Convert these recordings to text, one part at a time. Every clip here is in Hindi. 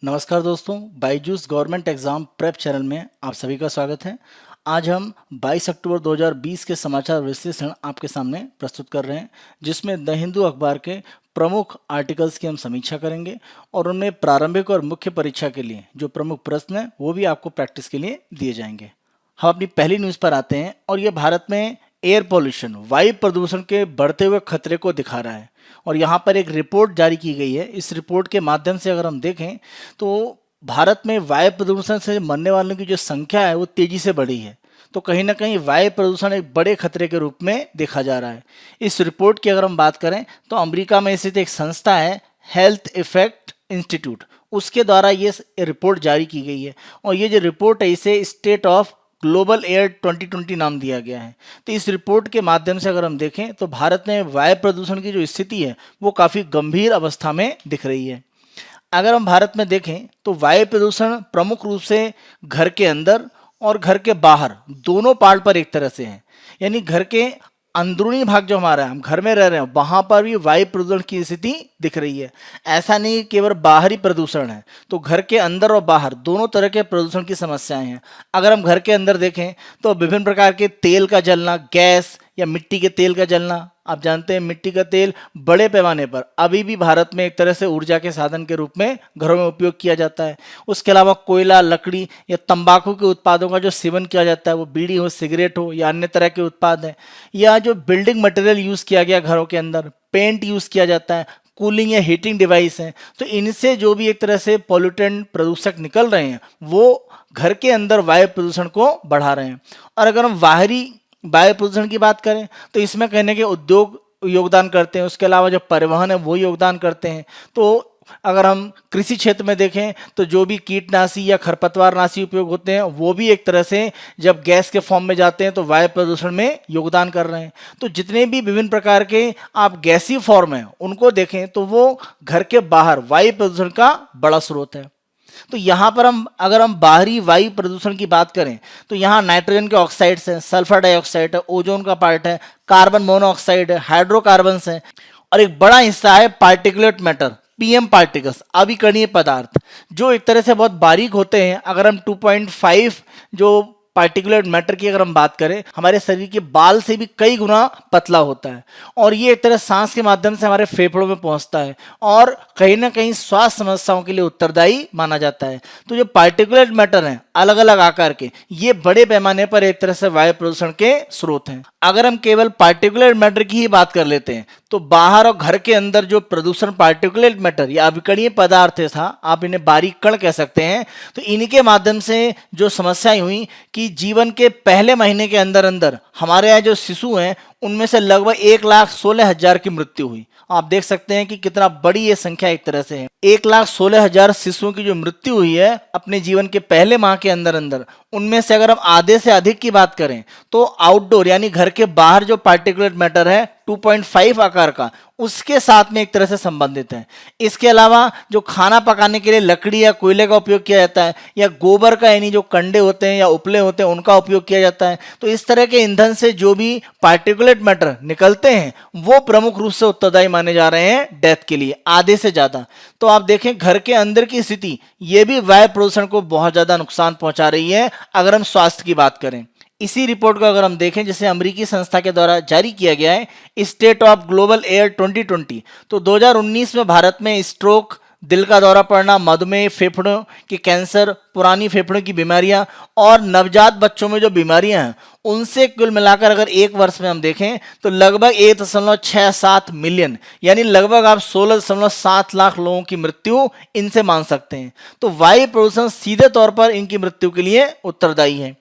नमस्कार दोस्तों, Byju's government exam prep channel में आप सभी का स्वागत है। आज हम 22 अक्टूबर 2020 के समाचार विश्लेषण आपके सामने प्रस्तुत कर रहे हैं, जिसमें द हिंदू अखबार के प्रमुख आर्टिकल्स की हम समीक्षा करेंगे और उनमें प्रारंभिक और मुख्य परीक्षा के लिए जो प्रमुख प्रश्न हैं वो भी आपको प्रैक्टिस के लिए दिए जाएंगे। हम अपनी पहली न्यूज़ पर आते हैं और ये भारत में एयर पॉल्यूशन वायु प्रदूषण के बढ़ते हुए खतरे को दिखा रहा है। और यहाँ पर एक रिपोर्ट जारी की गई है। इस रिपोर्ट के माध्यम से अगर हम देखें तो भारत में वायु प्रदूषण से मरने वालों की जो संख्या है वो तेजी से बढ़ी है। तो कहीं ना कहीं वायु प्रदूषण एक बड़े खतरे के रूप में देखा जा रहा है। इस रिपोर्ट की अगर हम बात करें तो अमेरिका में स्थित एक संस्था है हेल्थ इफेक्ट इंस्टीट्यूट, उसके द्वारा ये रिपोर्ट जारी की गई है। और ये जो रिपोर्ट है इसे स्टेट ऑफ ग्लोबल एयर 2020 नाम दिया गया है। तो इस रिपोर्ट के माध्यम से अगर हम देखें तो भारत में वायु प्रदूषण की जो स्थिति है वो काफ़ी गंभीर अवस्था में दिख रही है। अगर हम भारत में देखें तो वायु प्रदूषण प्रमुख रूप से घर के अंदर और घर के बाहर दोनों पार्ट पर एक तरह से है। यानी घर के अंदरूनी भाग जो हमारा है, हम घर में रह रहे हैं, वहां पर भी वायु प्रदूषण की स्थिति दिख रही है। ऐसा नहीं केवल बाहरी प्रदूषण है, तो घर के अंदर और बाहर दोनों तरह के प्रदूषण की समस्याएं हैं। अगर हम घर के अंदर देखें तो विभिन्न प्रकार के तेल का जलना, गैस या मिट्टी के तेल का जलना, आप जानते हैं मिट्टी का तेल बड़े पैमाने पर अभी भी भारत में एक तरह से ऊर्जा के साधन के रूप में घरों में उपयोग किया जाता है। उसके अलावा कोयला, लकड़ी या तंबाकू के उत्पादों का जो सेवन किया जाता है, वो बीड़ी हो, सिगरेट हो या अन्य तरह के उत्पाद हैं, या जो बिल्डिंग मटेरियल यूज़ किया गया घरों के अंदर, पेंट यूज़ किया जाता है, कूलिंग या हीटिंग डिवाइस हैं, तो इनसे जो भी एक तरह से पॉल्यूटेंट प्रदूषक निकल रहे हैं वो घर के अंदर वायु प्रदूषण को बढ़ा रहे हैं। और अगर हम बाहरी वायु प्रदूषण की बात करें तो इसमें कहने के उद्योग योगदान करते हैं, उसके अलावा जो परिवहन है वो योगदान करते हैं। तो अगर हम कृषि क्षेत्र में देखें तो जो भी कीटनाशी या खरपतवारनाशी उपयोग होते हैं वो भी एक तरह से जब गैस के फॉर्म में जाते हैं तो वायु प्रदूषण में योगदान कर रहे हैं। तो जितने भी विभिन्न प्रकार के आप गैसीय फॉर्म हैं उनको देखें तो वो घर के बाहर वायु प्रदूषण का बड़ा स्रोत है। तो यहाँ पर अगर हम बाहरी वायु प्रदूषण की बात करें तो यहाँ नाइट्रोजन के ऑक्साइड्स हैं, सल्फर डाइऑक्साइड है, ओजोन का पार्ट है, कार्बन मोनोऑक्साइड है, हाइड्रोकार्बन्स हैं, और एक बड़ा हिस्सा है पार्टिकुलेट मैटर, पीएम पार्टिकल्स, अविकर्णीय पदार्थ, जो एक तरह से बहुत बारीक होते हैं। अगर हम 2.5 जो पार्टिकुलेट मैटर की अगर हम बात करें, हमारे शरीर के बाल से भी कई गुना पतला होता है, और ये एक तरह सांस के माध्यम से हमारे फेफड़ों में पहुंचता है और कहीं ना कहीं स्वास्थ्य समस्याओं के लिए उत्तरदायी माना जाता है। तो जो पार्टिकुलेट मैटर हैं अलग अलग आकार के, ये बड़े पैमाने पर एक तरह से वायु प्रदूषण के स्रोत हैं। अगर हम केवल पार्टिकुलेट मैटर की ही बात कर लेते हैं तो बाहर और घर के अंदर जो प्रदूषण पार्टिकुलेट मैटर या अविकर्णीय पदार्थ था, आप इन्हें बारीक कण कह सकते हैं, तो इनके माध्यम से जो समस्याएं हुई कि जीवन के पहले महीने के अंदर अंदर हमारे यहाँ जो शिशु हैं उनमें से लगभग 1,16,000 की मृत्यु हुई। आप देख सकते हैं कि कितना बड़ी ये संख्या एक तरह से है। 1,16,000 शिशुओं की जो मृत्यु हुई है अपने जीवन के पहले माह के अंदर अंदर, उनमें से अगर हम आधे से अधिक की बात करें तो आउटडोर यानी घर के बाहर जो पार्टिकुलेट मैटर है 2.5 आकार का, उसके साथ में एक तरह से संबंधित है। इसके अलावा जो खाना पकाने के लिए लकड़ी या कोयले का उपयोग किया जाता है, या गोबर का यानी जो कंडे होते हैं या उपले होते हैं उनका उपयोग किया जाता है, तो इस तरह के ईंधन से जो भी पार्टिकुलेट मैटर निकलते हैं वो प्रमुख रूप से उत्तरदायी माने जा रहे हैं डेथ के लिए, आधे से ज्यादा। तो आप देखें घर के अंदर की स्थिति ये भी वायु प्रदूषण को बहुत ज्यादा नुकसान पहुंचा रही है अगर हम स्वास्थ्य की बात करें। इसी रिपोर्ट को अगर हम देखें जिसे अमेरिकी संस्था के द्वारा जारी किया गया है स्टेट ऑफ ग्लोबल एयर 2020, तो 2019 में भारत में स्ट्रोक, दिल का दौरा पड़ना, मधुमेह, फेफड़ों के कैंसर, पुरानी फेफड़ों की बीमारियां और नवजात बच्चों में जो बीमारियां हैं उनसे कुल मिलाकर अगर एक वर्ष में हम देखें तो लगभग 1.67 मिलियन यानी लगभग आप 16.7 लाख लोगों की मृत्यु इनसे मान सकते हैं। तो वायु प्रदूषण सीधे तौर पर इनकी मृत्यु के लिए उत्तरदायी है।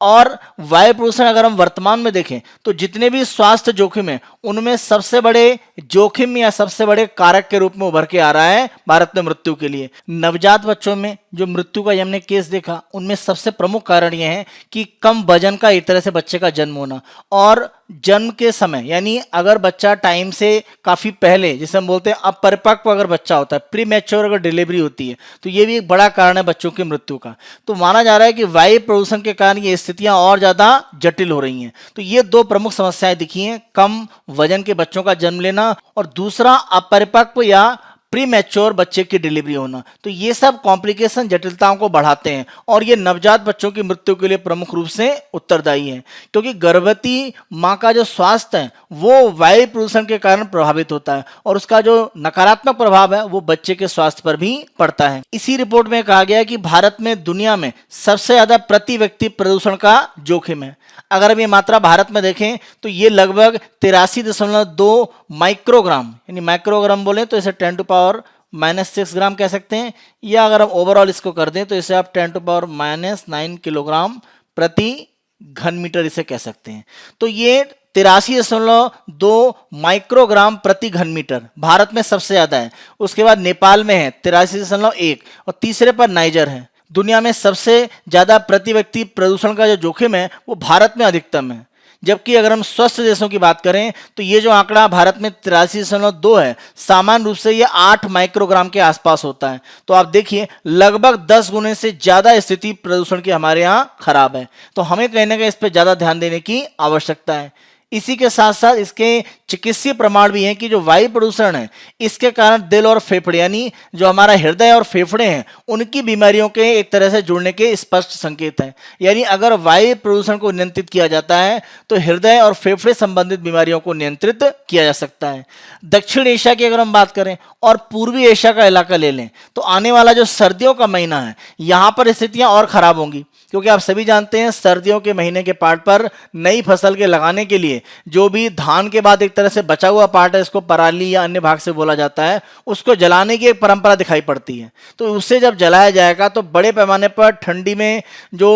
और वायु प्रदूषण अगर हम वर्तमान में देखें तो जितने भी स्वास्थ्य जोखिम है उनमें सबसे बड़े जोखिम या सबसे बड़े कारक के रूप में उभर के आ रहा है भारत में मृत्यु के लिए नवजात बच्चों में जो मृत्यु का हमने केस देखा, उनमें सबसे प्रमुख कारण यह है कि कम वजन का एक तरह से बच्चे का जन्म होना, और जन्म के समय यानी अगर बच्चा टाइम से काफी पहले, जिसे हम बोलते हैं अपरिपक्व अगर बच्चा होता है, प्री मैच्योर अगर डिलीवरी होती है, तो ये भी एक बड़ा कारण है बच्चों की मृत्यु का। तो माना जा रहा है कि वायु प्रदूषण के कारण ये स्थितियां और ज्यादा जटिल हो रही हैं। तो ये दो प्रमुख समस्याएं दिखी हैं, कम वजन के बच्चों का जन्म लेना और दूसरा अपरिपक्व या प्री मैच्योर बच्चे की डिलीवरी होना। तो ये सब कॉम्प्लिकेशन जटिलताओं को बढ़ाते हैं और ये नवजात बच्चों की मृत्यु के लिए प्रमुख रूप से उत्तरदायी है, क्योंकि गर्भवती माँ का जो स्वास्थ्य है वो वायु प्रदूषण के कारण प्रभावित होता है और उसका जो नकारात्मक प्रभाव है वो बच्चे के स्वास्थ्य पर भी पड़ता है। इसी रिपोर्ट में कहा गया है कि भारत में दुनिया में सबसे ज्यादा प्रति व्यक्ति प्रदूषण का जोखिम है। अगर हम ये मात्रा भारत में देखें तो ये लगभग 83.2 माइक्रोग्राम, यानी माइक्रोग्राम बोले तो इसे 10⁻⁻6 ग्राम कह सकते हैं, या अगर हम ओवरऑल इसको कर दें तो इसे आप 10⁻⁹ किलोग्राम प्रति घन मीटर इसे कह सकते हैं। तो ये 83.2 माइक्रोग्राम प्रति घन मीटर भारत में सबसे ज्यादा है। उसके बाद नेपाल में है 83.1 और तीसरे पर नाइजर है। दुनिया में सबसे ज्यादा प्रति व्यक्ति प्रदूषण का जो जोखिम है वो भारत में अधिकतम है। जबकि अगर हम स्वस्थ देशों की बात करें तो ये जो आंकड़ा भारत में 83.2 है, सामान्य रूप से ये 8 माइक्रोग्राम के आसपास होता है। तो आप देखिए लगभग 10 गुने से ज्यादा स्थिति प्रदूषण की हमारे यहाँ खराब है। तो हमें कहीं ना कहीं इस पर ज्यादा ध्यान देने की आवश्यकता है। इसी के साथ साथ इसके चिकित्सीय प्रमाण भी हैं कि जो वायु प्रदूषण है इसके कारण दिल और फेफड़े, यानी जो हमारा हृदय और फेफड़े हैं उनकी बीमारियों के एक तरह से जुड़ने के स्पष्ट संकेत हैं। यानी अगर वायु प्रदूषण को नियंत्रित किया जाता है तो हृदय और फेफड़े संबंधित बीमारियों को नियंत्रित किया जा सकता है। दक्षिण एशिया की अगर हम बात करें और पूर्वी एशिया का इलाका ले लें तो आने वाला जो सर्दियों का महीना है यहाँ पर स्थितियां और खराब होंगी, क्योंकि आप सभी जानते हैं सर्दियों के महीने के पार्ट पर नई फसल के लगाने के लिए जो भी धान के बाद एक तरह से बचा हुआ पार्ट है, इसको पराली या अन्य भाग से बोला जाता है, उसको जलाने की एक परंपरा दिखाई पड़ती है। तो उससे जब जलाया जाएगा तो बड़े पैमाने पर ठंडी में जो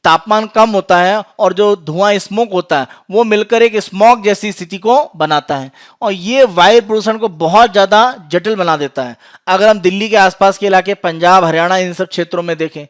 तापमान कम होता है और जो धुआं स्मोक होता है वो मिलकर एक स्मॉग जैसी स्थिति को बनाता है और ये वायु प्रदूषण को बहुत ज्यादा जटिल बना देता है। अगर हम दिल्ली के आसपास के इलाके, पंजाब, हरियाणा, इन सब क्षेत्रों में देखें,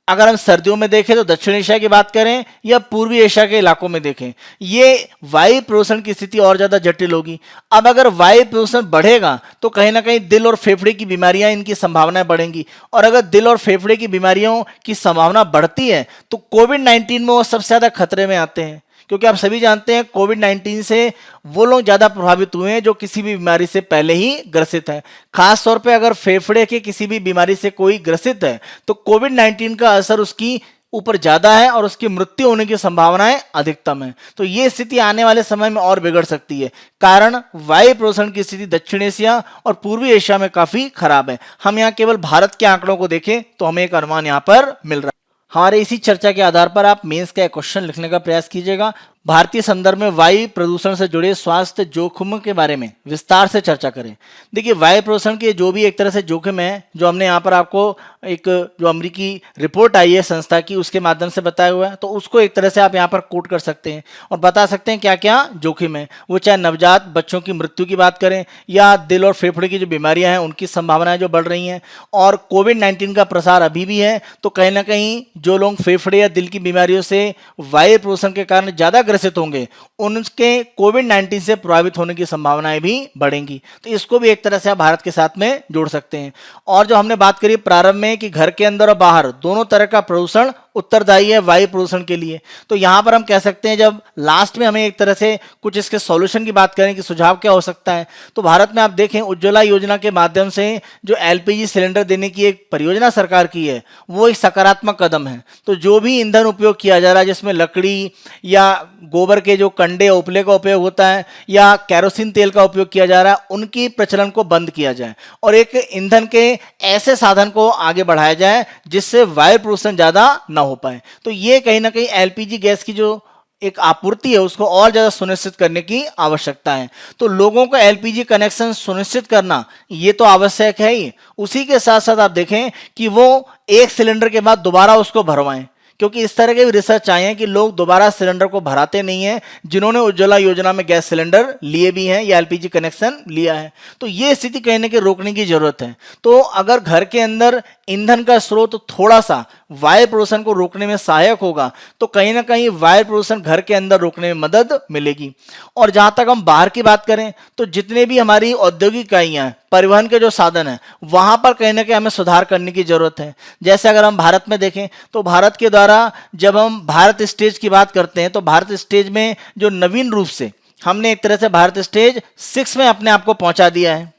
अगर हम सर्दियों में देखें तो दक्षिण एशिया की बात करें या पूर्वी एशिया के इलाकों में देखें, ये वायु प्रदूषण की स्थिति और ज्यादा जटिल होगी। अब अगर वायु प्रदूषण बढ़ेगा तो कहीं ना कहीं दिल और फेफड़े की बीमारियां, इनकी संभावनाएं बढ़ेंगी और अगर दिल और फेफड़े की बीमारियों की संभावना बढ़ती है तो कोविड-19 में वो सबसे ज्यादा खतरे में आते हैं, क्योंकि आप सभी जानते हैं कोविड-19 से वो लोग ज्यादा प्रभावित हुए हैं जो किसी भी बीमारी से पहले ही ग्रसित है। खास तौर पे अगर फेफड़े के किसी भी बीमारी से कोई ग्रसित है तो कोविड-19 का असर उसकी ऊपर ज्यादा है और उसकी मृत्यु होने की संभावनाएं अधिकतम है। तो ये स्थिति आने वाले समय में और बिगड़ सकती है, कारण वायु प्रदूषण की स्थिति दक्षिण एशिया और पूर्वी एशिया में काफी खराब है। हम यहाँ केवल भारत के आंकड़ों को देखें तो हमें एक अनुमान यहाँ पर मिल रहा है। हमारे इसी चर्चा के आधार पर आप मेंस का क्वेश्चन लिखने का प्रयास कीजिएगा। भारतीय संदर्भ में वायु प्रदूषण से जुड़े स्वास्थ्य जोखिमों के बारे में विस्तार से चर्चा करें। देखिए वायु प्रदूषण के जो भी एक तरह से जोखिम है, जो हमने यहाँ पर आपको एक जो अमेरिकी रिपोर्ट आई है संस्था की उसके माध्यम से बताया हुआ है, तो उसको एक तरह से आप यहाँ पर कोट कर सकते हैं और बता सकते हैं क्या क्या जोखिम है। वो चाहे नवजात बच्चों की मृत्यु की बात करें या दिल और फेफड़े की जो बीमारियां हैं उनकी संभावनाएं जो बढ़ रही हैं, और कोविड-19 का प्रसार अभी भी है, तो कहीं ना कहीं जो लोग फेफड़े या दिल की बीमारियों से वायु प्रदूषण के कारण ज्यादा ग्रसित होंगे उनके कोविड-19 से प्रभावित होने की संभावनाएं भी बढ़ेंगी। तो इसको भी एक तरह से आप भारत के साथ में जोड़ सकते हैं। और जो हमने बात करी प्रारंभ में कि घर के अंदर और बाहर दोनों तरह का प्रदूषण उत्तरदायी है वायु प्रदूषण के लिए, तो यहां पर हम कह सकते हैं जब लास्ट में हमें एक तरह से कुछ इसके सॉल्यूशन की बात करें कि सुझाव क्या हो सकता है, तो भारत में आप देखें उज्ज्वला योजना के माध्यम से जो एलपीजी सिलेंडर देने की एक परियोजना सरकार की है वो एक सकारात्मक कदम है। तो जो भी ईंधन उपयोग किया जा रहा है जिसमें लकड़ी या गोबर के जो कंडे उपले का उपयोग होता है या केरोसिन तेल का उपयोग किया जा रहा है उनकी प्रचलन को बंद किया जाए और एक ईंधन के ऐसे साधन को आगे बढ़ाया जाए जिससे वायु प्रदूषण ज्यादा ना हो पाए। तो ये कहीं ना कहीं एलपीजी गैस की जो एक आपूर्ति है उसको और ज्यादा सुनिश्चित करने की आवश्यकता है। तो लोगों को एलपीजी कनेक्शन सुनिश्चित करना ये तो आवश्यक है ही, उसी के साथ साथ आप देखें कि वो एक सिलेंडर के बाद दोबारा उसको भरवाएं, क्योंकि इस तरह के भी रिसर्च आए हैं कि लोग दोबारा सिलेंडर को भराते नहीं हैं जिन्होंने उज्ज्वला योजना में गैस सिलेंडर लिए भी हैं या एलपीजी कनेक्शन लिया है। तो ये स्थिति कहीं ना कहीं रोकने की जरूरत है। तो अगर घर के अंदर ईंधन का स्रोत थोड़ा सा वायु प्रदूषण को रोकने में सहायक होगा तो कहीं ना कहीं वायु प्रदूषण घर के अंदर रोकने में मदद मिलेगी। और जहां तक हम बाहर की बात करें तो जितने भी हमारी औद्योगिक इकाइयां हैं, परिवहन के जो साधन है, वहां पर कहीं ना कहीं हमें सुधार करने की जरूरत है। जैसे अगर हम भारत में देखें तो भारत के द्वारा जब हम भारत स्टेज की बात करते हैं तो भारत स्टेज में जो नवीन रूप से हमने एक तरह से भारत स्टेज 6 में अपने आप को पहुंचा दिया है।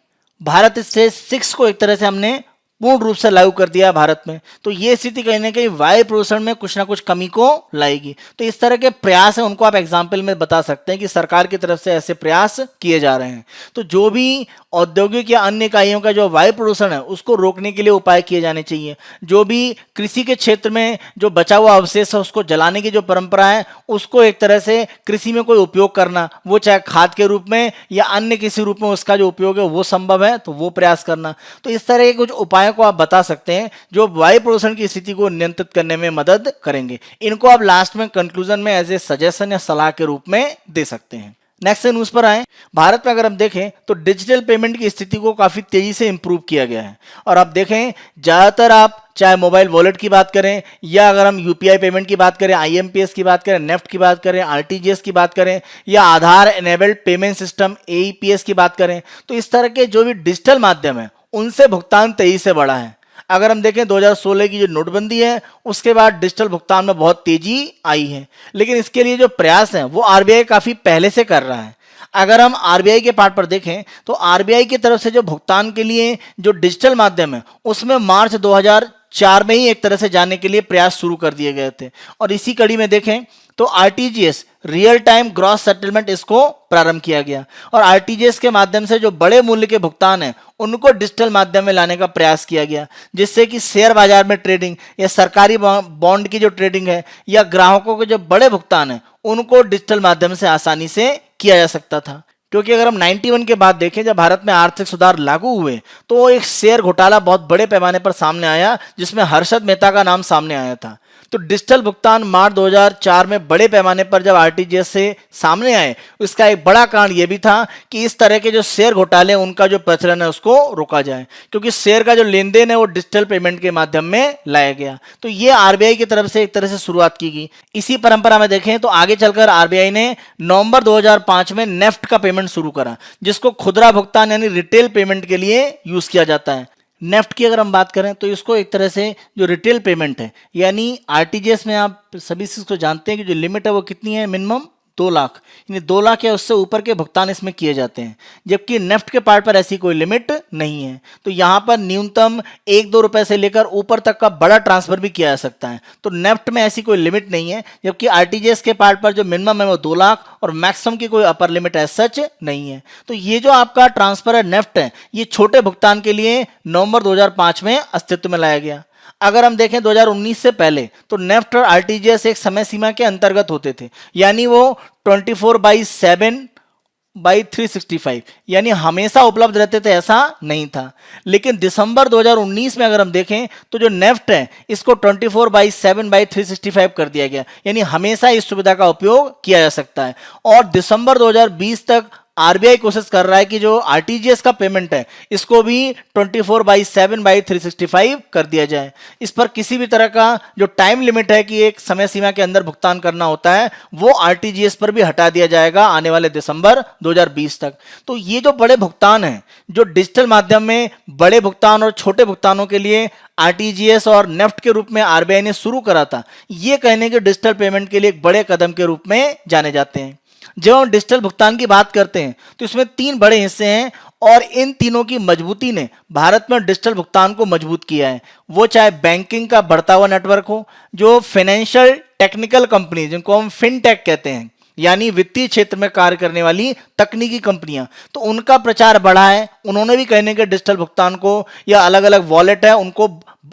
भारत स्टेज 6 को एक तरह से हमने पूर्ण रूप से लागू कर दिया है भारत में। तो ये स्थिति कहीं ना कहीं वायु प्रदूषण में कुछ ना कुछ कमी को लाएगी। तो इस तरह के प्रयास है उनको आप एग्जाम्पल में बता सकते हैं कि सरकार की तरफ से ऐसे प्रयास किए जा रहे हैं। तो जो भी औद्योगिक या अन्य इकाइयों का जो वायु प्रदूषण है उसको रोकने के लिए उपाय किए जाने चाहिए। जो भी कृषि के क्षेत्र में जो बचा हुआ अवशेष है उसको जलाने की जो परंपरा है उसको एक तरह से कृषि में कोई उपयोग करना, वो चाहे खाद के रूप में या अन्य किसी रूप में उसका जो उपयोग है वो संभव है तो वो प्रयास करना। तो इस तरह के कुछ उपायों को आप बता सकते हैं जो वायु प्रदूषण की स्थिति को नियंत्रित करने में मदद करेंगे। इनको आप लास्ट में कंक्लूजन में एज ए सजेशन या सलाह के रूप में दे सकते हैं। नेक्स्ट न्यूज पर आए। भारत में अगर हम देखें तो डिजिटल पेमेंट की स्थिति को काफी तेजी से इंप्रूव किया गया है। और आप देखें ज्यादातर आप चाहे मोबाइल वॉलेट की बात करें या अगर हम यूपीआई पेमेंट की बात करें, आईएमपीएस की बात करें, नेफ्ट की बात करें, आरटीजीएस की बात करें या आधार एनेबल्ड पेमेंट सिस्टम एईपीएस की बात करें, तो इस तरह के जो भी डिजिटल माध्यम है उनसे भुगतान तेजी से बढ़ा है। अगर हम देखें 2016 की जो नोटबंदी है उसके बाद डिजिटल भुगतान में बहुत तेजी आई है। लेकिन इसके लिए जो प्रयास है वो आरबीआई काफी पहले से कर रहा है। अगर हम आरबीआई के पार्ट पर देखें तो आरबीआई की तरफ से जो भुगतान के लिए जो डिजिटल माध्यम है उसमें मार्च 2004 में ही एक तरह से जाने के लिए प्रयास शुरू कर दिए गए थे। और इसी कड़ी में देखें तो RTGS real time gross settlement इसको प्रारंभ किया गया। और आरटीजीएस के माध्यम से जो बड़े मूल्य के भुगतान है उनको डिजिटल माध्यम में लाने का प्रयास किया गया, जिससे कि शेयर बाजार में ट्रेडिंग या सरकारी बॉन्ड की जो ट्रेडिंग है या ग्राहकों के जो बड़े भुगतान है उनको डिजिटल माध्यम से आसानी से किया जा सकता था। क्योंकि अगर हम 91 के बाद देखें जब भारत में आर्थिक सुधार लागू हुए तो एक शेयर घोटाला बहुत बड़े पैमाने पर सामने आया जिसमें हर्षद मेहता का नाम सामने आया था। तो डिजिटल भुगतान मार्च 2004 में बड़े पैमाने पर जब आरटीजीएस से सामने आए उसका एक बड़ा कारण यह भी था कि इस तरह के जो शेयर घोटाले उनका जो प्रचलन है उसको रोका जाए, क्योंकि शेयर का जो लेन देन है वो डिजिटल पेमेंट के माध्यम में लाया गया। तो ये आरबीआई की तरफ से एक तरह से शुरुआत की गई। इसी परंपरा में देखें तो आगे चलकर आरबीआई ने नवंबर 2005 में नेफ्ट का पेमेंट शुरू करा, जिसको खुदरा भुगतान यानी रिटेल पेमेंट के लिए यूज किया जाता है। नेफ्ट की अगर हम बात करें तो इसको एक तरह से जो रिटेल पेमेंट है यानी आरटीजीएस में आप सभी इसको जानते हैं कि जो लिमिट है वो कितनी है, मिनिमम 2 लाख, यानी 2 लाख या उससे ऊपर के भुगतान इसमें किए जाते हैं। जबकि नेफ्ट के पार्ट पर ऐसी कोई लिमिट नहीं है। तो यहाँ पर न्यूनतम 1-2 रुपए से लेकर ऊपर तक का बड़ा ट्रांसफर भी किया जा सकता है। तो नेफ्ट में ऐसी कोई लिमिट नहीं है, जबकि आरटीजीएस के पार्ट पर जो मिनिमम है वो 2 लाख और मैक्सिमम की कोई अपर लिमिट एज सच नहीं है। तो ये जो आपका ट्रांसफर है नेफ्ट है ये छोटे भुगतान के लिए नवंबर 2005 में अस्तित्व में लाया गया। अगर हम देखें 2019 से पहले तो नेफ्ट और आरटीजीएस एक समय सीमा के अंतर्गत होते थे, यानी वो 24/7/365 यानी हमेशा उपलब्ध रहते थे, ऐसा नहीं था। लेकिन दिसंबर 2019 में अगर हम देखें तो जो नेफ्ट है इसको 24/7/365 कर दिया गया, यानी हमेशा इस सुविधा का उपयोग किया जा सकता है। और दिसंबर 2020 तक आरबीआई कोशिश कर रहा है कि जो आरटीजीएस का पेमेंट है इसको भी 24/7/365 कर दिया जाए। इस पर किसी भी तरह का जो टाइम लिमिट है कि एक समय सीमा के अंदर भुगतान करना होता है वो आरटीजीएस पर भी हटा दिया जाएगा आने वाले दिसंबर 2020 तक। तो ये जो बड़े भुगतान हैं जो डिजिटल माध्यम में बड़े भुगतान और छोटे भुगतानों के लिए आरटीजीएस और नेफ्ट के रूप में आरबीआई ने शुरू करा था, ये कहने के डिजिटल पेमेंट के लिए एक बड़े कदम के रूप में जाने जाते हैं। जब हम डिजिटल भुगतान की बात करते हैं तो इसमें 3 बड़े हिस्से हैं और इन तीनों की मजबूती ने भारत में डिजिटल भुगतान को मजबूत किया है। वो चाहे बैंकिंग का बढ़ता हुआ नेटवर्क हो, जो फाइनेंशियल टेक्निकल कंपनी जिनको हम फिनटेक कहते हैं यानी वित्तीय क्षेत्र में कार्य करने वाली तकनीकी कंपनियां, तो उनका प्रचार बढ़ा है। उन्होंने भी कहने के डिजिटल भुगतान को या अलग अलग वॉलेट है उनको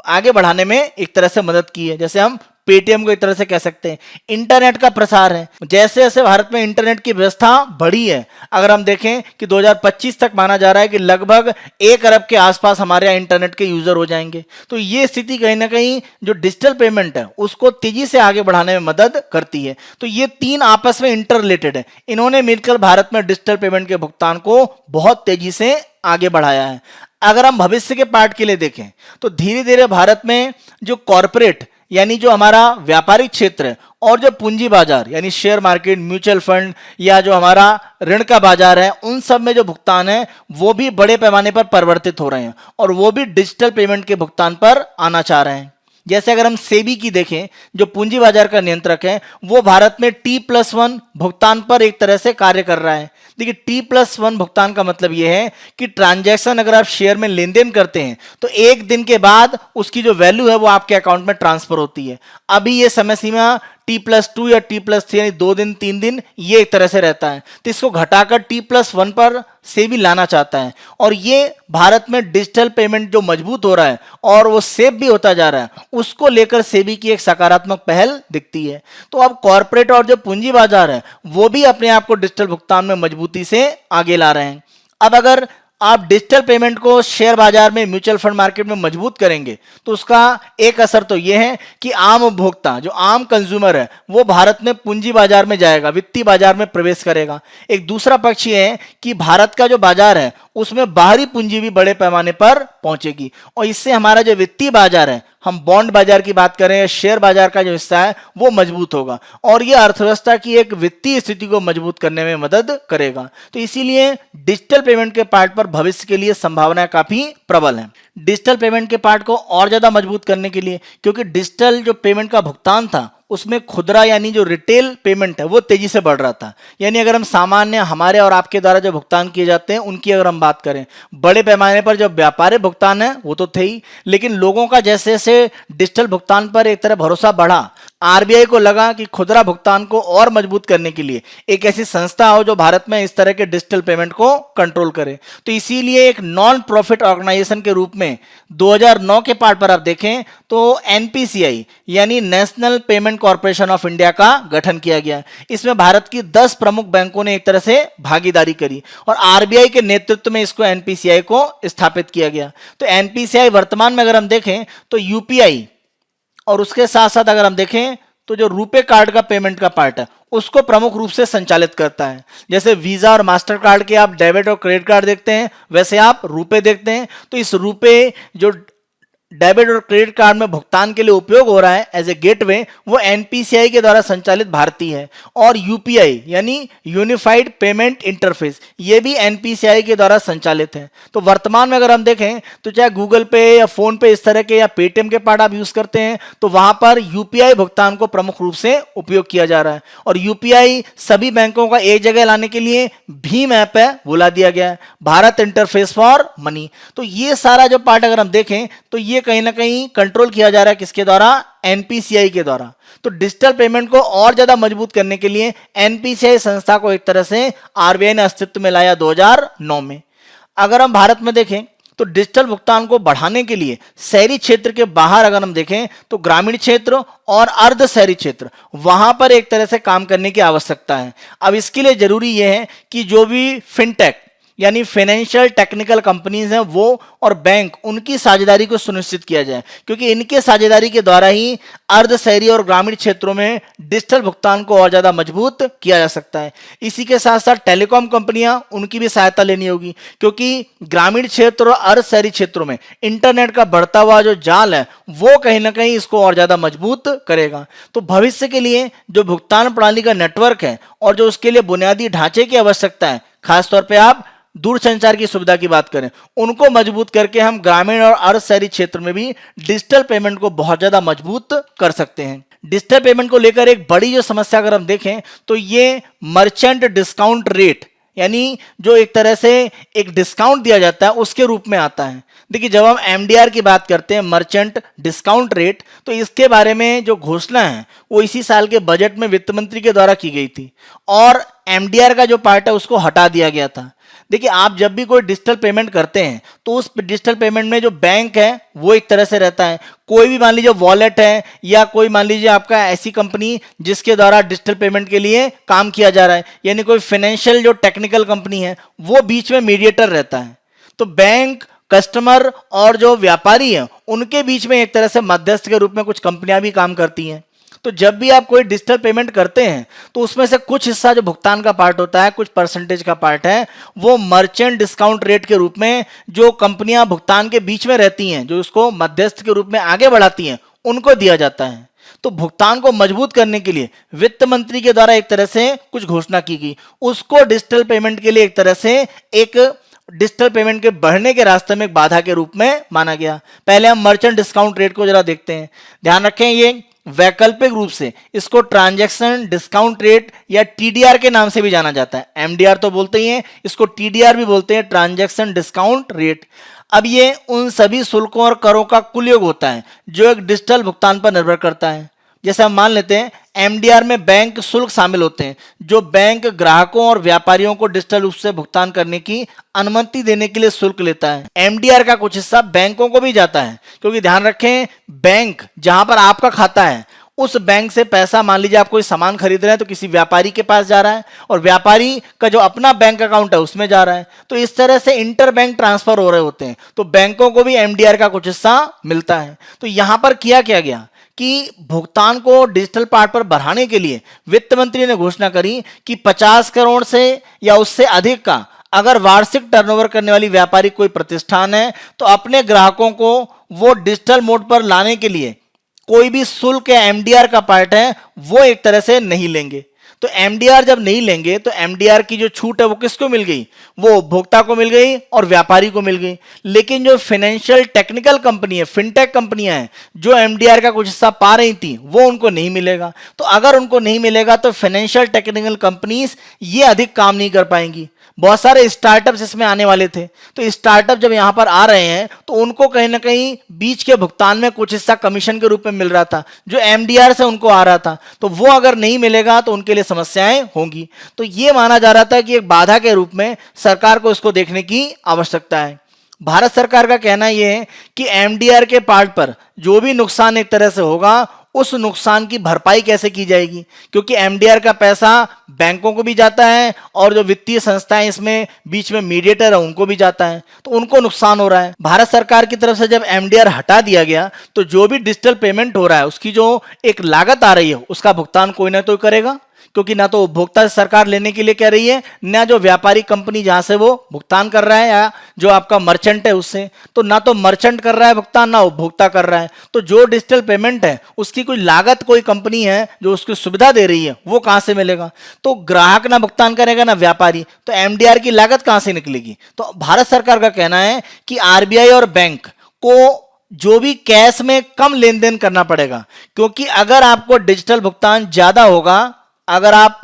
आगे बढ़ाने में एक तरह से मदद की है। जैसे हम पेटीएम को एक तरह से कह सकते हैं। इंटरनेट का प्रसार है, जैसे जैसे भारत में इंटरनेट की व्यवस्था बढ़ी है, अगर हम देखें कि 2025 तक माना जा रहा है कि लगभग 1 अरब के आसपास हमारे यहाँ इंटरनेट के यूजर हो जाएंगे। तो ये स्थिति कहीं ना कहीं जो डिजिटल पेमेंट है उसको तेजी से आगे बढ़ाने में मदद करती है। तो ये 3 आपस में इंटर रिलेटेड है। इन्होंने मिलकर भारत में डिजिटल पेमेंट के भुगतान को बहुत तेजी से आगे बढ़ाया है। अगर हम भविष्य के पार्ट के लिए देखें तो धीरे धीरे भारत में जो कॉरपोरेट यानी जो हमारा व्यापारिक क्षेत्र है और जो पूंजी बाजार यानी शेयर मार्केट, म्यूचुअल फंड या जो हमारा ऋण का बाजार है, उन सब में जो भुगतान है वो भी बड़े पैमाने पर परिवर्तित हो रहे हैं और वो भी डिजिटल पेमेंट के भुगतान पर आना चाह रहे हैं। जैसे अगर हम सेबी की देखें, जो पूंजी बाजार का नियंत्रक है, वो भारत में T+1 भुगतान पर एक तरह से कार्य कर रहा है। देखिए T+1 भुगतान का मतलब यह है कि ट्रांजैक्शन अगर आप शेयर में लेन देन करते हैं तो एक दिन के बाद उसकी जो वैल्यू है वो आपके अकाउंट में ट्रांसफर होती है। अभी ये समय सीमा T+2 या T+3 यानी 2 दिन 3 दिन ये एक तरह से रहता है, तो इसको घटाकर T+1 पर सेबी लाना चाहता है। और ये भारत में डिजिटल पेमेंट जो मजबूत हो रहा है और वो सेफ भी होता जा रहा है, उसको लेकर सेबी की एक सकारात्मक पहल दिखती है। तो अब कॉर्पोरेट और जो पूंजी बाजार है वो भी अपने आप को डिजिटल भुगतान में मजबूती से आगे ला रहे हैं। अब अगर आप डिजिटल पेमेंट को शेयर बाजार में, म्यूचुअल फंड मार्केट में मजबूत करेंगे तो उसका एक असर तो यह है कि आम उपभोक्ता, जो आम कंज्यूमर है, वो भारत में पूंजी बाजार में जाएगा, वित्तीय बाजार में प्रवेश करेगा। एक दूसरा पक्ष यह है कि भारत का जो बाजार है उसमें बाहरी पूंजी भी बड़े पैमाने पर पहुंचेगी और इससे हमारा जो वित्तीय बाजार है, हम बॉन्ड बाजार की बात करें या शेयर बाजार का जो हिस्सा है वो मजबूत होगा और ये अर्थव्यवस्था की एक वित्तीय स्थिति को मजबूत करने में मदद करेगा। तो इसीलिए डिजिटल पेमेंट के पार्ट पर भविष्य के लिए संभावनाएं काफी प्रबल हैं। डिजिटल पेमेंट के पार्ट को और ज्यादा मजबूत करने के लिए, क्योंकि डिजिटल जो पेमेंट का भुगतान था उसमें खुदरा यानी जो रिटेल पेमेंट है वो तेजी से बढ़ रहा था। यानी अगर हम सामान्य हमारे और आपके द्वारा जो भुगतान किए जाते हैं उनकी अगर हम बात करें, बड़े पैमाने पर जो व्यापारिक भुगतान है वो तो थे ही, लेकिन लोगों का जैसे जैसे डिजिटल भुगतान पर एक तरह भरोसा बढ़ा, आरबीआई को लगा कि खुदरा भुगतान को और मजबूत करने के लिए एक ऐसी संस्था हो जो भारत में इस तरह के डिजिटल पेमेंट को कंट्रोल करे। तो इसीलिए एक नॉन प्रॉफिट ऑर्गेनाइजेशन के रूप में 2009 के पार्ट पर आप देखें तो एनपीसीआई यानी national payment corporation of India का गठन किया गया। इसमें भारत की 10 प्रमुख बैंकों ने एक तरह से भागीदारी करी और आरबीआई के नेतृत्व में इसको एनपीसीआई को स्थापित किया गया। तो एनपीसीआई वर्तमान में अगर हम देखें तो यूपीआई और उसके साथ साथ अगर हम देखें तो जो रुपे कार्ड का पेमेंट का पार्ट है उसको प्रमुख रूप से संचालित करता है। जैसे वीजा और मास्टर कार्ड के आप डेबिट और क्रेडिट कार्ड देखते हैं, वैसे आप रुपे देखते हैं। तो इस रुपे जो डेबिट और क्रेडिट कार्ड में भुगतान के लिए उपयोग हो रहा है एज ए गेटवे, वो एनपीसीआई के द्वारा संचालित भारतीय है। और यूपीआई यानी यूनिफाइड पेमेंट इंटरफेस, ये भी एनपीसीआई के द्वारा संचालित है। तो वर्तमान में अगर हम देखें तो चाहे गूगल पे या फोन पे इस तरह के या पेटीएम के पार्ट आप यूज करते हैं तो वहां पर यूपीआई भुगतान को प्रमुख रूप से उपयोग किया जा रहा है। और यूपीआई सभी बैंकों का एक जगह लाने के लिए भीम ऐप है वो ला दिया गया है, भारत इंटरफेस फॉर मनी। तो ये सारा जो पार्ट अगर हम देखें तो ये कहीं ना कहीं कंट्रोल किया जा रहा है किसके द्वारा? एनपीसीआई के द्वारा। तो डिजिटल पेमेंट को और ज्यादा मजबूत करने के लिए एनपीसीआई संस्था को एक तरह से आरबीआई ने अस्तित्व में लाया 2009 में। अगर हम भारत में देखें तो डिजिटल भुगतान को बढ़ाने के लिए शहरी क्षेत्र के बाहर अगर हम देखें तो ग्रामीण क्षेत्र और अर्ध शहरी क्षेत्र, वहां पर एक तरह से काम करने की आवश्यकता है। अब इसके लिए जरूरी यह है कि जो भी फिनटेक यानी फाइनेंशियल टेक्निकल कंपनीज हैं वो और बैंक, उनकी साझेदारी को सुनिश्चित किया जाए, क्योंकि इनके साझेदारी के द्वारा ही अर्ध शहरी और ग्रामीण क्षेत्रों में डिजिटल भुगतान को और ज्यादा मजबूत किया जा सकता है। इसी के साथ साथ टेलीकॉम कंपनियां, उनकी भी सहायता लेनी होगी, क्योंकि ग्रामीण क्षेत्र और अर्ध शहरी क्षेत्रों में इंटरनेट का बढ़ता हुआ जो जाल है वो कहीं ना कहीं इसको और ज्यादा मजबूत करेगा। तो भविष्य के लिए जो भुगतान प्रणाली का नेटवर्क है और जो उसके लिए बुनियादी ढांचे की आवश्यकता है, खासतौर पर आप दूरसंचार की सुविधा की बात करें, उनको मजबूत करके हम ग्रामीण और अर्ध शहरी क्षेत्र में भी डिजिटल पेमेंट को बहुत ज्यादा मजबूत कर सकते हैं। डिजिटल पेमेंट को लेकर एक बड़ी जो समस्या अगर हम देखें तो ये मर्चेंट डिस्काउंट रेट, यानी जो एक तरह से एक डिस्काउंट दिया जाता है उसके रूप में आता है। देखिए जब हम एमडीआर की बात करते हैं, मर्चेंट डिस्काउंट रेट, तो इसके बारे में जो घोषणा है वो इसी साल के बजट में वित्त मंत्री के द्वारा की गई थी और एमडीआर का जो पार्ट है उसको हटा दिया गया था। देखिए आप जब भी कोई डिजिटल पेमेंट करते हैं तो उस डिजिटल पेमेंट में जो बैंक है वो एक तरह से रहता है। कोई भी मान लीजिए वॉलेट है या कोई मान लीजिए आपका ऐसी कंपनी जिसके द्वारा डिजिटल पेमेंट के लिए काम किया जा रहा है, यानी कोई फाइनेंशियल जो टेक्निकल कंपनी है वो बीच में मीडिएटर रहता है। तो बैंक, कस्टमर और जो व्यापारी है उनके बीच में एक तरह से मध्यस्थ के रूप में कुछ कंपनियां भी काम करती हैं। तो जब भी आप कोई डिजिटल पेमेंट करते हैं तो उसमें से कुछ हिस्सा जो भुगतान का पार्ट होता है, कुछ परसेंटेज का पार्ट है, वो मर्चेंट डिस्काउंट रेट के रूप में जो कंपनियां भुगतान के बीच में रहती हैं, जो उसको मध्यस्थ के रूप में आगे बढ़ाती हैं, उनको दिया जाता है। तो भुगतान को मजबूत करने के लिए वित्त मंत्री के द्वारा एक तरह से कुछ घोषणा की गई, उसको डिजिटल पेमेंट के लिए एक तरह से एक डिजिटल पेमेंट के बढ़ने के रास्ते में एक बाधा के रूप में माना गया। पहले हम मर्चेंट डिस्काउंट रेट को जरा देखते हैं। ध्यान रखें, ये वैकल्पिक रूप से इसको ट्रांजैक्शन डिस्काउंट रेट या टीडीआर के नाम से भी जाना जाता है। एमडीआर तो बोलते ही हैं, इसको टीडीआर भी बोलते हैं, ट्रांजैक्शन डिस्काउंट रेट। अब ये उन सभी शुल्कों और करों का कुल योग होता है जो एक डिजिटल भुगतान पर निर्भर करता है। जैसे हम मान लेते हैं एमडीआर में बैंक शुल्क शामिल होते हैं जो बैंक ग्राहकों और व्यापारियों को डिजिटल रूप से भुगतान करने की अनुमति देने के लिए शुल्क लेता है। एमडीआर का कुछ हिस्सा बैंकों को भी जाता है, क्योंकि ध्यान रखें, बैंक जहां पर आपका खाता है उस बैंक से पैसा, मान लीजिए आप कोई सामान खरीद रहे हैं तो किसी व्यापारी के पास जा रहा है और व्यापारी का जो अपना बैंक अकाउंट है उसमें जा रहा है, तो इस तरह से इंटर बैंक ट्रांसफर हो रहे होते हैं, तो बैंकों को भी एमडीआर का कुछ हिस्सा मिलता है। तो यहां पर किया गया कि भुगतान को डिजिटल पार्ट पर बढ़ाने के लिए वित्त मंत्री ने घोषणा करी कि 50 करोड़ से या उससे अधिक का अगर वार्षिक टर्नओवर करने वाली व्यापारी कोई प्रतिष्ठान है तो अपने ग्राहकों को वो डिजिटल मोड पर लाने के लिए कोई भी शुल्क या एमडीआर का पार्ट है वो एक तरह से नहीं लेंगे। तो एमडीआर जब नहीं लेंगे तो एमडीआर की जो छूट है वो किसको मिल गई? वो उपभोक्ता को मिल गई और व्यापारी को मिल गई। लेकिन जो फाइनेंशियल टेक्निकल कंपनी है, फिनटेक कंपनियां हैं, जो एमडीआर का कुछ हिस्सा पा रही थी वो उनको नहीं मिलेगा। तो अगर उनको नहीं मिलेगा तो फाइनेंशियल टेक्निकल कंपनीज ये अधिक काम नहीं कर पाएंगी। बहुत सारे स्टार्टअप्स इसमें आने वाले थे, तो स्टार्टअप जब यहां पर आ रहे हैं तो उनको कहीं ना कहीं बीच के भुगतान में कुछ हिस्सा कमीशन के रूप में मिल रहा था जो एमडीआर से उनको आ रहा था, तो वो अगर नहीं मिलेगा तो उनके लिए समस्याएं होंगी। तो ये माना जा रहा था कि एक बाधा के रूप में सरकार को इसको देखने की आवश्यकता है। भारत सरकार का कहना यह है कि एमडीआर के पार्ट पर जो भी नुकसान एक तरह से होगा उस नुकसान की भरपाई कैसे की जाएगी, क्योंकि एमडीआर का पैसा बैंकों को भी जाता है और जो वित्तीय संस्थाएं इसमें बीच में मीडिएटर है उनको भी जाता है, तो उनको नुकसान हो रहा है। भारत सरकार की तरफ से जब एमडीआर हटा दिया गया तो जो भी डिजिटल पेमेंट हो रहा है उसकी जो एक लागत आ रही है उसका भुगतान कोई ना कोई करेगा, क्योंकि ना तो उपभोक्ता से सरकार लेने के लिए कह रही है, ना जो व्यापारी कंपनी जहां से वो भुगतान कर रहा है या जो आपका मर्चेंट है उससे, तो ना तो मर्चेंट कर रहा है भुगतान, ना उपभोक्ता कर रहा है। तो जो डिजिटल पेमेंट है उसकी कोई लागत कोई कंपनी है जो उसकी सुविधा दे रही है वो कहां से मिलेगा? तो ग्राहक ना भुगतान करेगा ना व्यापारी, तो एमडीआर की लागत कहां से निकलेगी? तो भारत सरकार का कहना है कि आरबीआई और बैंक को जो भी कैश में कम लेन देन करना पड़ेगा, क्योंकि अगर आपको डिजिटल भुगतान ज्यादा होगा, अगर आप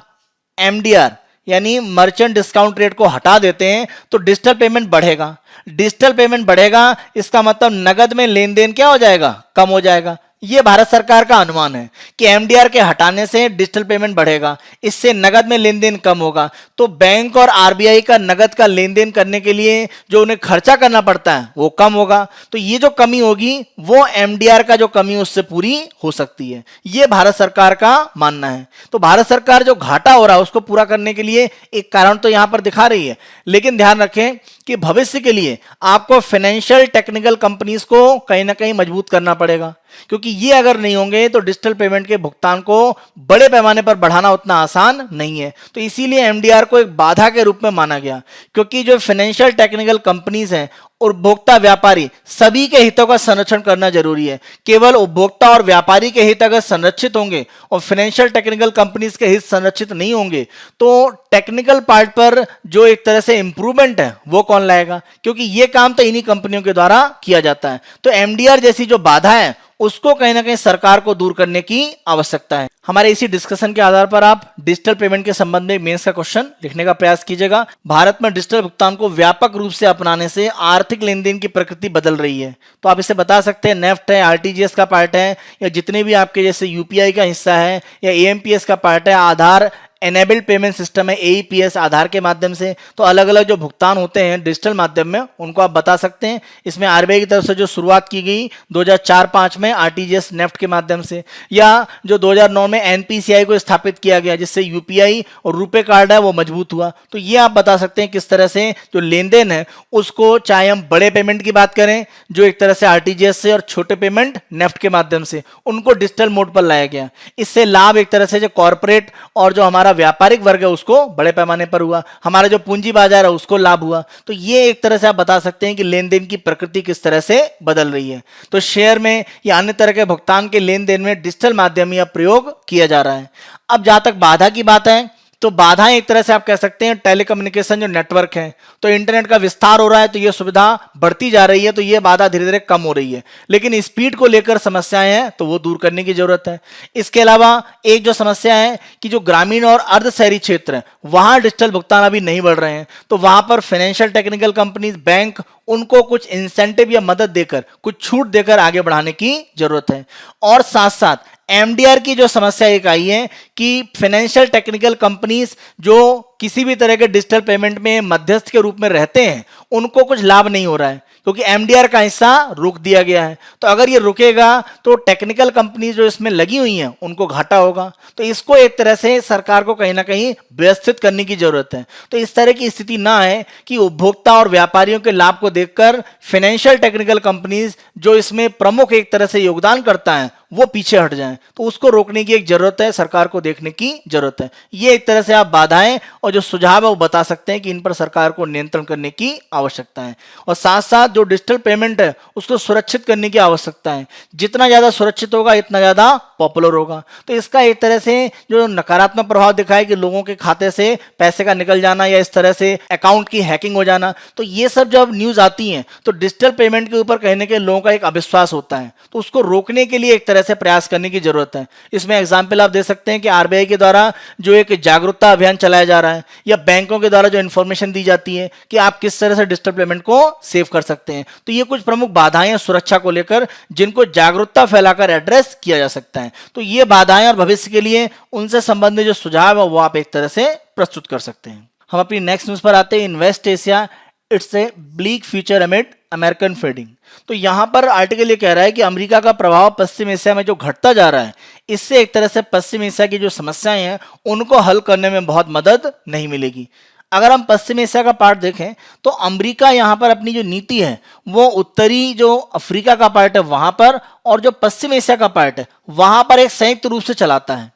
एमडीआर यानी मर्चेंट डिस्काउंट रेट को हटा देते हैं तो डिजिटल पेमेंट बढ़ेगा। डिजिटल पेमेंट बढ़ेगा इसका मतलब नगद में लेन देन क्या हो जाएगा? कम हो जाएगा। यह भारत सरकार का अनुमान है कि एमडीआर के हटाने से डिजिटल पेमेंट बढ़ेगा, इससे नगद में लेन देन कम होगा। तो बैंक और आरबीआई का नगद का लेन देन करने के लिए जो उन्हें खर्चा करना पड़ता है वो कम होगा। तो ये जो कमी होगी वो एमडीआर का जो कमी उससे पूरी हो सकती है, ये भारत सरकार का मानना है। तो भारत सरकार जो घाटा हो रहा है उसको पूरा करने के लिए एक कारण तो यहां पर दिखा रही है, लेकिन ध्यान रखें कि भविष्य के लिए आपको फाइनेंशियल टेक्निकल कंपनीज को कहीं ना कहीं मजबूत करना पड़ेगा, क्योंकि ये अगर नहीं होंगे तो डिजिटल पेमेंट के भुगतान को बड़े पैमाने पर बढ़ाना उतना आसान नहीं है। तो इसीलिए एमडीआर को एक बाधा के रूप में माना गया, क्योंकि जो फाइनेंशियल टेक्निकल कंपनीज हैं, उपभोक्ता, व्यापारी सभी के हितों का संरक्षण करना जरूरी है। केवल उपभोक्ता और व्यापारी के हित अगर संरक्षित होंगे और फाइनेंशियल टेक्निकल कंपनीज के हित संरक्षित नहीं होंगे तो टेक्निकल पार्ट पर जो एक तरह से इंप्रूवमेंट है वो कौन लाएगा, क्योंकि ये काम तो इन्हीं कंपनियों के द्वारा किया जाता है। तो एमडीआर जैसी जो बाधा है उसको कहीं ना कहीं सरकार को दूर करने की आवश्यकता है। हमारे इसी डिस्कशन के आधार पर आप डिजिटल पेमेंट के संबंध में मेंस का क्वेश्चन लिखने का प्रयास कीजिएगा। भारत में डिजिटल भुगतान को व्यापक रूप से अपनाने से आर्थिक लेन देन की प्रकृति बदल रही है। तो आप इसे बता सकते हैं नेफ्ट है, आरटीजीएस का पार्ट है, या जितने भी आपके जैसे यूपीआई का हिस्सा है, या एएमपीएस का पार्ट है, आधार एनेबल्ड पेमेंट सिस्टम है एईपीएस, आधार के माध्यम से। तो अलग अलग जो भुगतान होते हैं डिजिटल माध्यम में उनको आप बता सकते हैं। इसमें आरबीआई की तरफ से जो शुरुआत की गई 2004-05 में आरटीजीएस नेफ्ट के माध्यम से, या जो 2009 में एनपीसीआई को स्थापित किया गया जिससे यूपीआई और रुपे कार्ड है वो मजबूत हुआ। तो ये आप बता सकते हैं किस तरह से जो लेन देन है उसको, चाहे हम बड़े पेमेंट की बात करें जो एक तरह से आरटीजीएस से, और छोटे पेमेंट नेफ्ट के माध्यम से, उनको डिजिटल मोड पर लाया गया। इससे लाभ एक तरह से जो कॉर्पोरेट और जो हमारा व्यापारिक वर्ग है उसको बड़े पैमाने पर हुआ, हमारा जो पूंजी बाजार है उसको लाभ हुआ। तो ये एक तरह से आप बता सकते हैं कि लेन देन की प्रकृति किस तरह से बदल रही है। तो शेयर में या अन्य तरह के भुगतान के लेन देन में डिजिटल माध्यम या प्रयोग किया जा रहा है। अब जहां तक बाधा की बात है तो बाधाएं एक तरह से आप कह सकते हैं टेलीकम्युनिकेशन जो नेटवर्क है, तो इंटरनेट का विस्तार हो रहा है तो ये सुविधा बढ़ती जा रही है, तो ये बाधा धीरे धीरे कम हो रही है। लेकिन स्पीड को लेकर समस्याएं हैं तो वो दूर करने की जरूरत है। इसके अलावा एक जो समस्या है कि जो ग्रामीण और अर्ध शहरी क्षेत्र है वहां डिजिटल भुगतान अभी नहीं बढ़ रहे हैं, तो वहां पर फाइनेंशियल टेक्निकल कंपनीज, बैंक, उनको कुछ इंसेंटिव या मदद देकर, कुछ छूट देकर आगे बढ़ाने की जरूरत है। और साथ साथ एमडीआर की जो समस्या एक आई है कि फाइनेंशियल टेक्निकल कंपनीज जो किसी भी तरह के डिजिटल पेमेंट में मध्यस्थ के रूप में रहते हैं उनको कुछ लाभ नहीं हो रहा है क्योंकि एमडीआर का हिस्सा रोक दिया गया है। तो अगर ये रुकेगा तो टेक्निकल कंपनी जो इसमें लगी हुई हैं उनको घाटा होगा। तो इसको एक तरह से सरकार को कहीं ना कहीं व्यवस्थित करने की जरूरत है। तो इस तरह की स्थिति ना आए कि उपभोक्ता और व्यापारियों के लाभ को देखकर फाइनेंशियल टेक्निकल कंपनीज जो इसमें प्रमुख एक तरह से योगदान करता है वो पीछे हट जाएं। तो उसको रोकने की एक जरूरत है, सरकार को देखने की जरूरत है। ये एक तरह से आप बाधाएं और जो सुझाव है वो बता सकते हैं कि इन पर सरकार को नियंत्रण करने की आवश्यकता है। और साथ साथ जो डिजिटल पेमेंट है उसको सुरक्षित करने की आवश्यकता है। जितना ज्यादा सुरक्षित होगा इतना ज्यादा पॉपुलर होगा। तो इसका एक तरह से जो नकारात्मक प्रभाव दिखा है कि लोगों के खाते से पैसे का निकल जाना या इस तरह से अकाउंट की हैकिंग हो जाना, तो ये सब जब न्यूज आती है तो डिजिटल पेमेंट के ऊपर कहने के लोगों का एक अविश्वास होता है। तो उसको रोकने के लिए एक तरह से प्रयास करने की जरूरत है। इसमें एग्जाम्पल आप दे सकते हैं कि आरबीआई के द्वारा जो एक जागरूकता अभियान चलाया जा रहा है या बैंकों के द्वारा जो इंफॉर्मेशन दी जाती है कि आप किस तरह से डिजिटल पेमेंट को सेव कर सकते हैं। तो ये कुछ प्रमुख बाधाएं हैं सुरक्षा को लेकर जिनको जागरूकता फैलाकर एड्रेस किया जा सकता है। तो ये बाधाएं और भविष्य के लिए उनसे संबंधित जो सुझाव है वो आप एक तरह से प्रस्तुत कर सकते हैं। हम अपनी नेक्स्ट न्यूज पर आते हैं। Invest Asia it's a bleak future amid American fading. तो यहां पर आर्टिकल ये कह रहा है कि अमेरिका का प्रभाव पश्चिम एशिया में जो घटता जा रहा है इससे एक तरह से पश्चिम एशिया की जो समस्याएं हैं उनको हल करने में बहुत मदद नहीं मिलेगी। अगर हम पश्चिम एशिया का पार्ट देखें तो अमेरिका यहाँ पर अपनी जो नीति है वो उत्तरी जो अफ्रीका का पार्ट है वहां पर और जो पश्चिम एशिया का पार्ट है वहां पर एक संयुक्त रूप से चलाता है।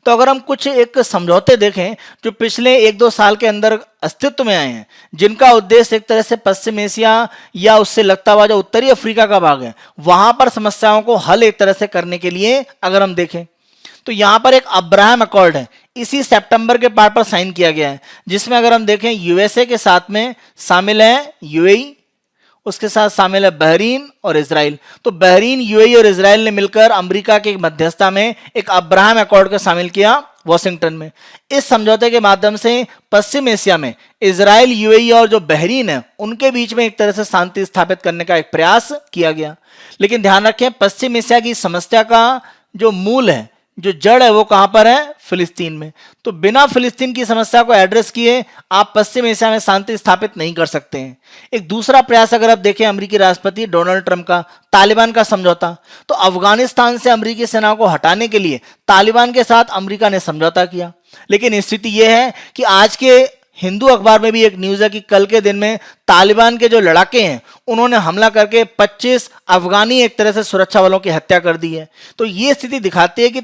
तो अगर हम कुछ एक समझौते देखें जो पिछले 1-2 साल के अंदर अस्तित्व में आए हैं जिनका उद्देश्य एक तरह से पश्चिम एशिया या उससे लगता हुआ जो उत्तरी अफ्रीका का भाग है वहां पर समस्याओं को हल एक तरह से करने के लिए अगर हम देखें तो यहां पर एक अब्राहम अकॉर्ड है, इसी सितंबर के पार्ट पर साइन किया गया है जिसमें अगर हम देखें यूएसए के साथ में शामिल है यूएई, उसके साथ शामिल है बहरीन और इजराइल। तो बहरीन, यूएई और इजराइल ने मिलकर अमेरिका के मध्यस्थता में एक अब्राहम अकॉर्ड को शामिल किया वॉशिंगटन में। इस समझौते के माध्यम से पश्चिम एशिया में इजराइल, यूएई और जो बहरीन है उनके बीच में एक तरह से शांति स्थापित करने का एक प्रयास किया गया। लेकिन ध्यान रखें पश्चिम एशिया की समस्या का जो मूल है, जो जड़ है वो कहां पर है? फिलिस्तीन में। तो बिना फिलिस्तीन की समस्या को एड्रेस किए आप पश्चिम एशिया में शांति स्थापित नहीं कर सकते हैं। एक दूसरा प्रयास अगर आप देखें अमेरिकी राष्ट्रपति डोनाल्ड ट्रंप का, तालिबान का समझौता। तो अफगानिस्तान से अमेरिकी सेनाओं को हटाने के लिए तालिबान के साथ अमेरिका ने समझौता किया। लेकिन स्थिति यह है कि आज के हिंदू अखबार में भी एक न्यूज है कि कल के दिन में तालिबान के जो लड़ाके हैं उन्होंने हमला करके 25 अफगानी एक तरह से सुरक्षा बलों की हत्या कर दी है। तो ये स्थिति दिखाती है कि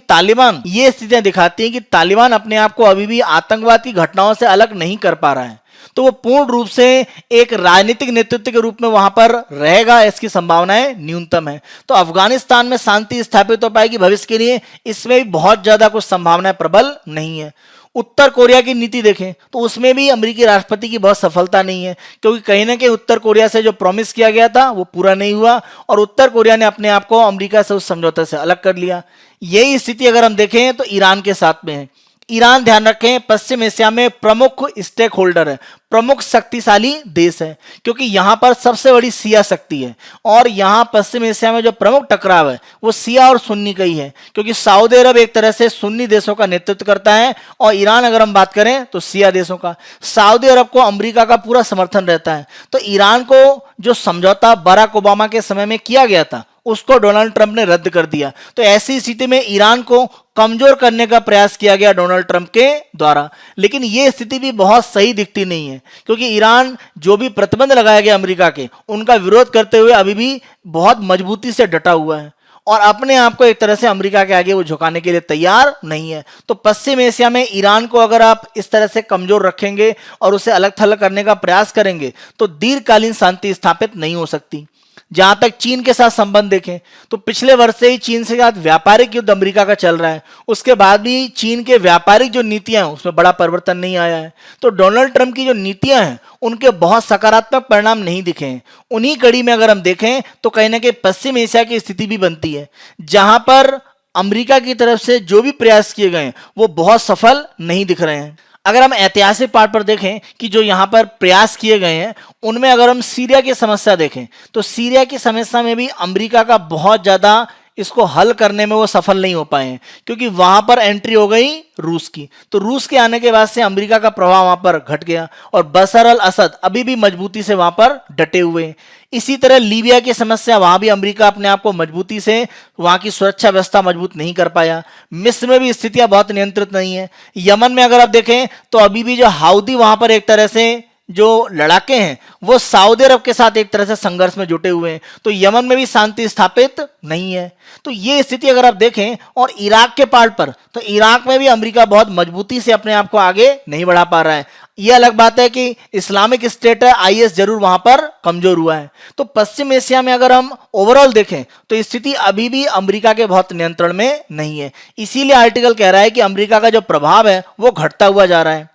ये स्थितियां दिखाती हैं कि तालिबान अपने आप को अभी भी आतंकवाद की घटनाओं से अलग नहीं कर पा रहा है। तो वो पूर्ण रूप से एक राजनीतिक नेतृत्व के रूप में वहां पर रहेगा, इसकी संभावनाएं न्यूनतम है। तो अफगानिस्तान में शांति स्थापित हो पाएगी भविष्य के लिए, इसमें भी बहुत ज्यादा कुछ संभावनाएं प्रबल नहीं है। उत्तर कोरिया की नीति देखें तो उसमें भी अमेरिकी राष्ट्रपति की बहुत सफलता नहीं है क्योंकि कहीं ना कहीं उत्तर कोरिया से जो प्रॉमिस किया गया था वो पूरा नहीं हुआ और उत्तर कोरिया ने अपने आप को अमेरिका से उस समझौते से अलग कर लिया। यही स्थिति अगर हम देखें तो ईरान के साथ में है। ईरान, ध्यान रखें, पश्चिम एशिया में प्रमुख स्टेक होल्डर है, प्रमुख शक्तिशाली देश है क्योंकि यहां पर सबसे बड़ी शिया शक्ति है और यहां पश्चिम एशिया में जो प्रमुख टकराव है वो शिया और सुन्नी का ही है क्योंकि सऊदी अरब एक तरह से सुन्नी देशों का नेतृत्व करता है और ईरान अगर हम बात करें तो शिया देशों का। सऊदी अरब को अमेरिका का पूरा समर्थन रहता है। तो ईरान को जो समझौता बराक ओबामा के समय में किया गया था उसको डोनाल्ड ट्रंप ने रद्द कर दिया। तो ऐसी स्थिति में ईरान को कमजोर करने का प्रयास किया गया डोनाल्ड ट्रंप के द्वारा। लेकिन यह स्थिति भी बहुत सही दिखती नहीं है क्योंकि ईरान जो भी प्रतिबंध लगाया गया अमेरिका के उनका विरोध करते हुए अभी भी बहुत मजबूती से डटा हुआ है और अपने आप को एक तरह से अमेरिका के आगे वो झुकाने के लिए तैयार नहीं है। तो पश्चिम एशिया में ईरान को अगर आप इस तरह से कमजोर रखेंगे और उसे अलग थलग करने का प्रयास करेंगे तो दीर्घकालीन शांति स्थापित नहीं हो सकती। जहां तक चीन के साथ संबंध देखें तो पिछले वर्ष से ही चीन से साथ व्यापारिक युद्ध अमेरिका का चल रहा है, उसके बाद भी चीन के व्यापारिक जो नीतियां हैं उसमें बड़ा परिवर्तन नहीं आया है। तो डोनाल्ड ट्रंप की जो नीतियां हैं उनके बहुत सकारात्मक परिणाम नहीं दिखे हैं। उन्हीं कड़ी में अगर हम देखें तो कहीं ना कहीं पश्चिम एशिया की स्थिति भी बनती है, जहां पर अमेरिका की तरफ से जो भी प्रयास किए गए वो बहुत सफल नहीं दिख रहे हैं। अगर हम ऐतिहासिक पार्ट पर देखें कि जो यहाँ पर प्रयास किए गए हैं उनमें अगर हम सीरिया की समस्या देखें तो सीरिया की समस्या में भी अमेरिका का बहुत ज़्यादा इसको हल करने में वो सफल नहीं हो पाए हैं, क्योंकि वहां पर एंट्री हो गई रूस की। तो रूस के आने के बाद से अमेरिका का प्रभाव वहां पर घट गया और बशर अल असद अभी भी मजबूती से वहां पर डटे हुए हैं। इसी तरह लीबिया की समस्या, वहां भी अमेरिका अपने आप को मजबूती से वहां की सुरक्षा व्यवस्था मजबूत नहीं कर पाया। मिस्र में भी स्थितियां बहुत नियंत्रित नहीं है। यमन में अगर आप देखें तो अभी भी जो हाउदी वहां पर एक तरह से जो लड़ाके हैं वो सऊदी अरब के साथ एक तरह से संघर्ष में जुटे हुए हैं। तो यमन में भी शांति स्थापित नहीं है। तो ये स्थिति अगर आप देखें, और इराक के पार्ट पर तो इराक में भी अमेरिका बहुत मजबूती से अपने आप को आगे नहीं बढ़ा पा रहा है। यह अलग बात है कि इस्लामिक स्टेट है, आईएस जरूर वहां पर कमजोर हुआ है। तो पश्चिम एशिया में अगर हम ओवरऑल देखें तो स्थिति अभी भी अमेरिका के बहुत नियंत्रण में नहीं है। इसीलिए आर्टिकल कह रहा है कि अमेरिका का जो प्रभाव है वो घटता हुआ जा रहा है।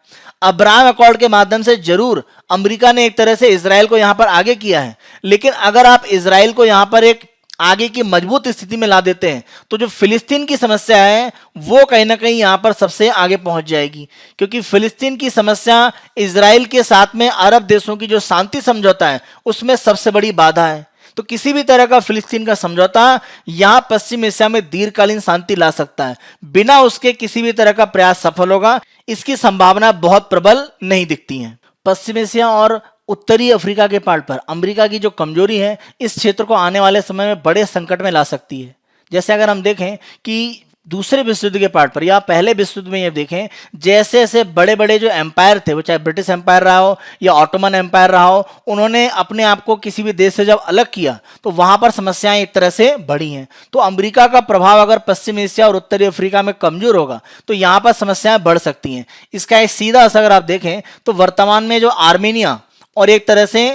अब्राहम अकॉर्ड के माध्यम से जरूर अमेरिका ने एक तरह से इजराइल को यहां पर आगे किया है, लेकिन अगर आप इजराइल को यहां पर एक आगे की मजबूत स्थिति में ला देते हैं तो जो फिलिस्तीन की समस्या है वो कहीं ना कहीं यहां पर सबसे आगे पहुंच जाएगी, क्योंकि फिलिस्तीन की समस्या इजराइल के साथ में अरब देशों की जो शांति समझौता है उसमें सबसे बड़ी बाधा है। तो किसी भी तरह का फिलिस्तीन का समझौता यहां पश्चिम एशिया में दीर्घकालीन शांति ला सकता है, बिना उसके किसी भी तरह का प्रयास सफल होगा इसकी संभावना बहुत प्रबल नहीं दिखती है। पश्चिम एशिया और उत्तरी अफ्रीका के पार्ट पर अमेरिका की जो कमजोरी है इस क्षेत्र को आने वाले समय में बड़े संकट में ला सकती है। जैसे अगर हम देखें कि दूसरे विश्व युद्ध के पार्ट पर या पहले विश्व युद्ध में ये देखें, जैसे ऐसे बड़े बड़े जो एम्पायर थे, वो चाहे ब्रिटिश एम्पायर रहा हो या ऑटोमन एम्पायर रहा हो, उन्होंने अपने आप को किसी भी देश से जब अलग किया तो वहां पर समस्याएं एक तरह से बढ़ी हैं। तो अमेरिका का प्रभाव अगर पश्चिम एशिया और उत्तरी अफ्रीका में कमजोर होगा तो यहाँ पर समस्याएं बढ़ सकती हैं। इसका एक सीधा असर अगर आप देखें तो वर्तमान में जो आर्मेनिया और एक तरह से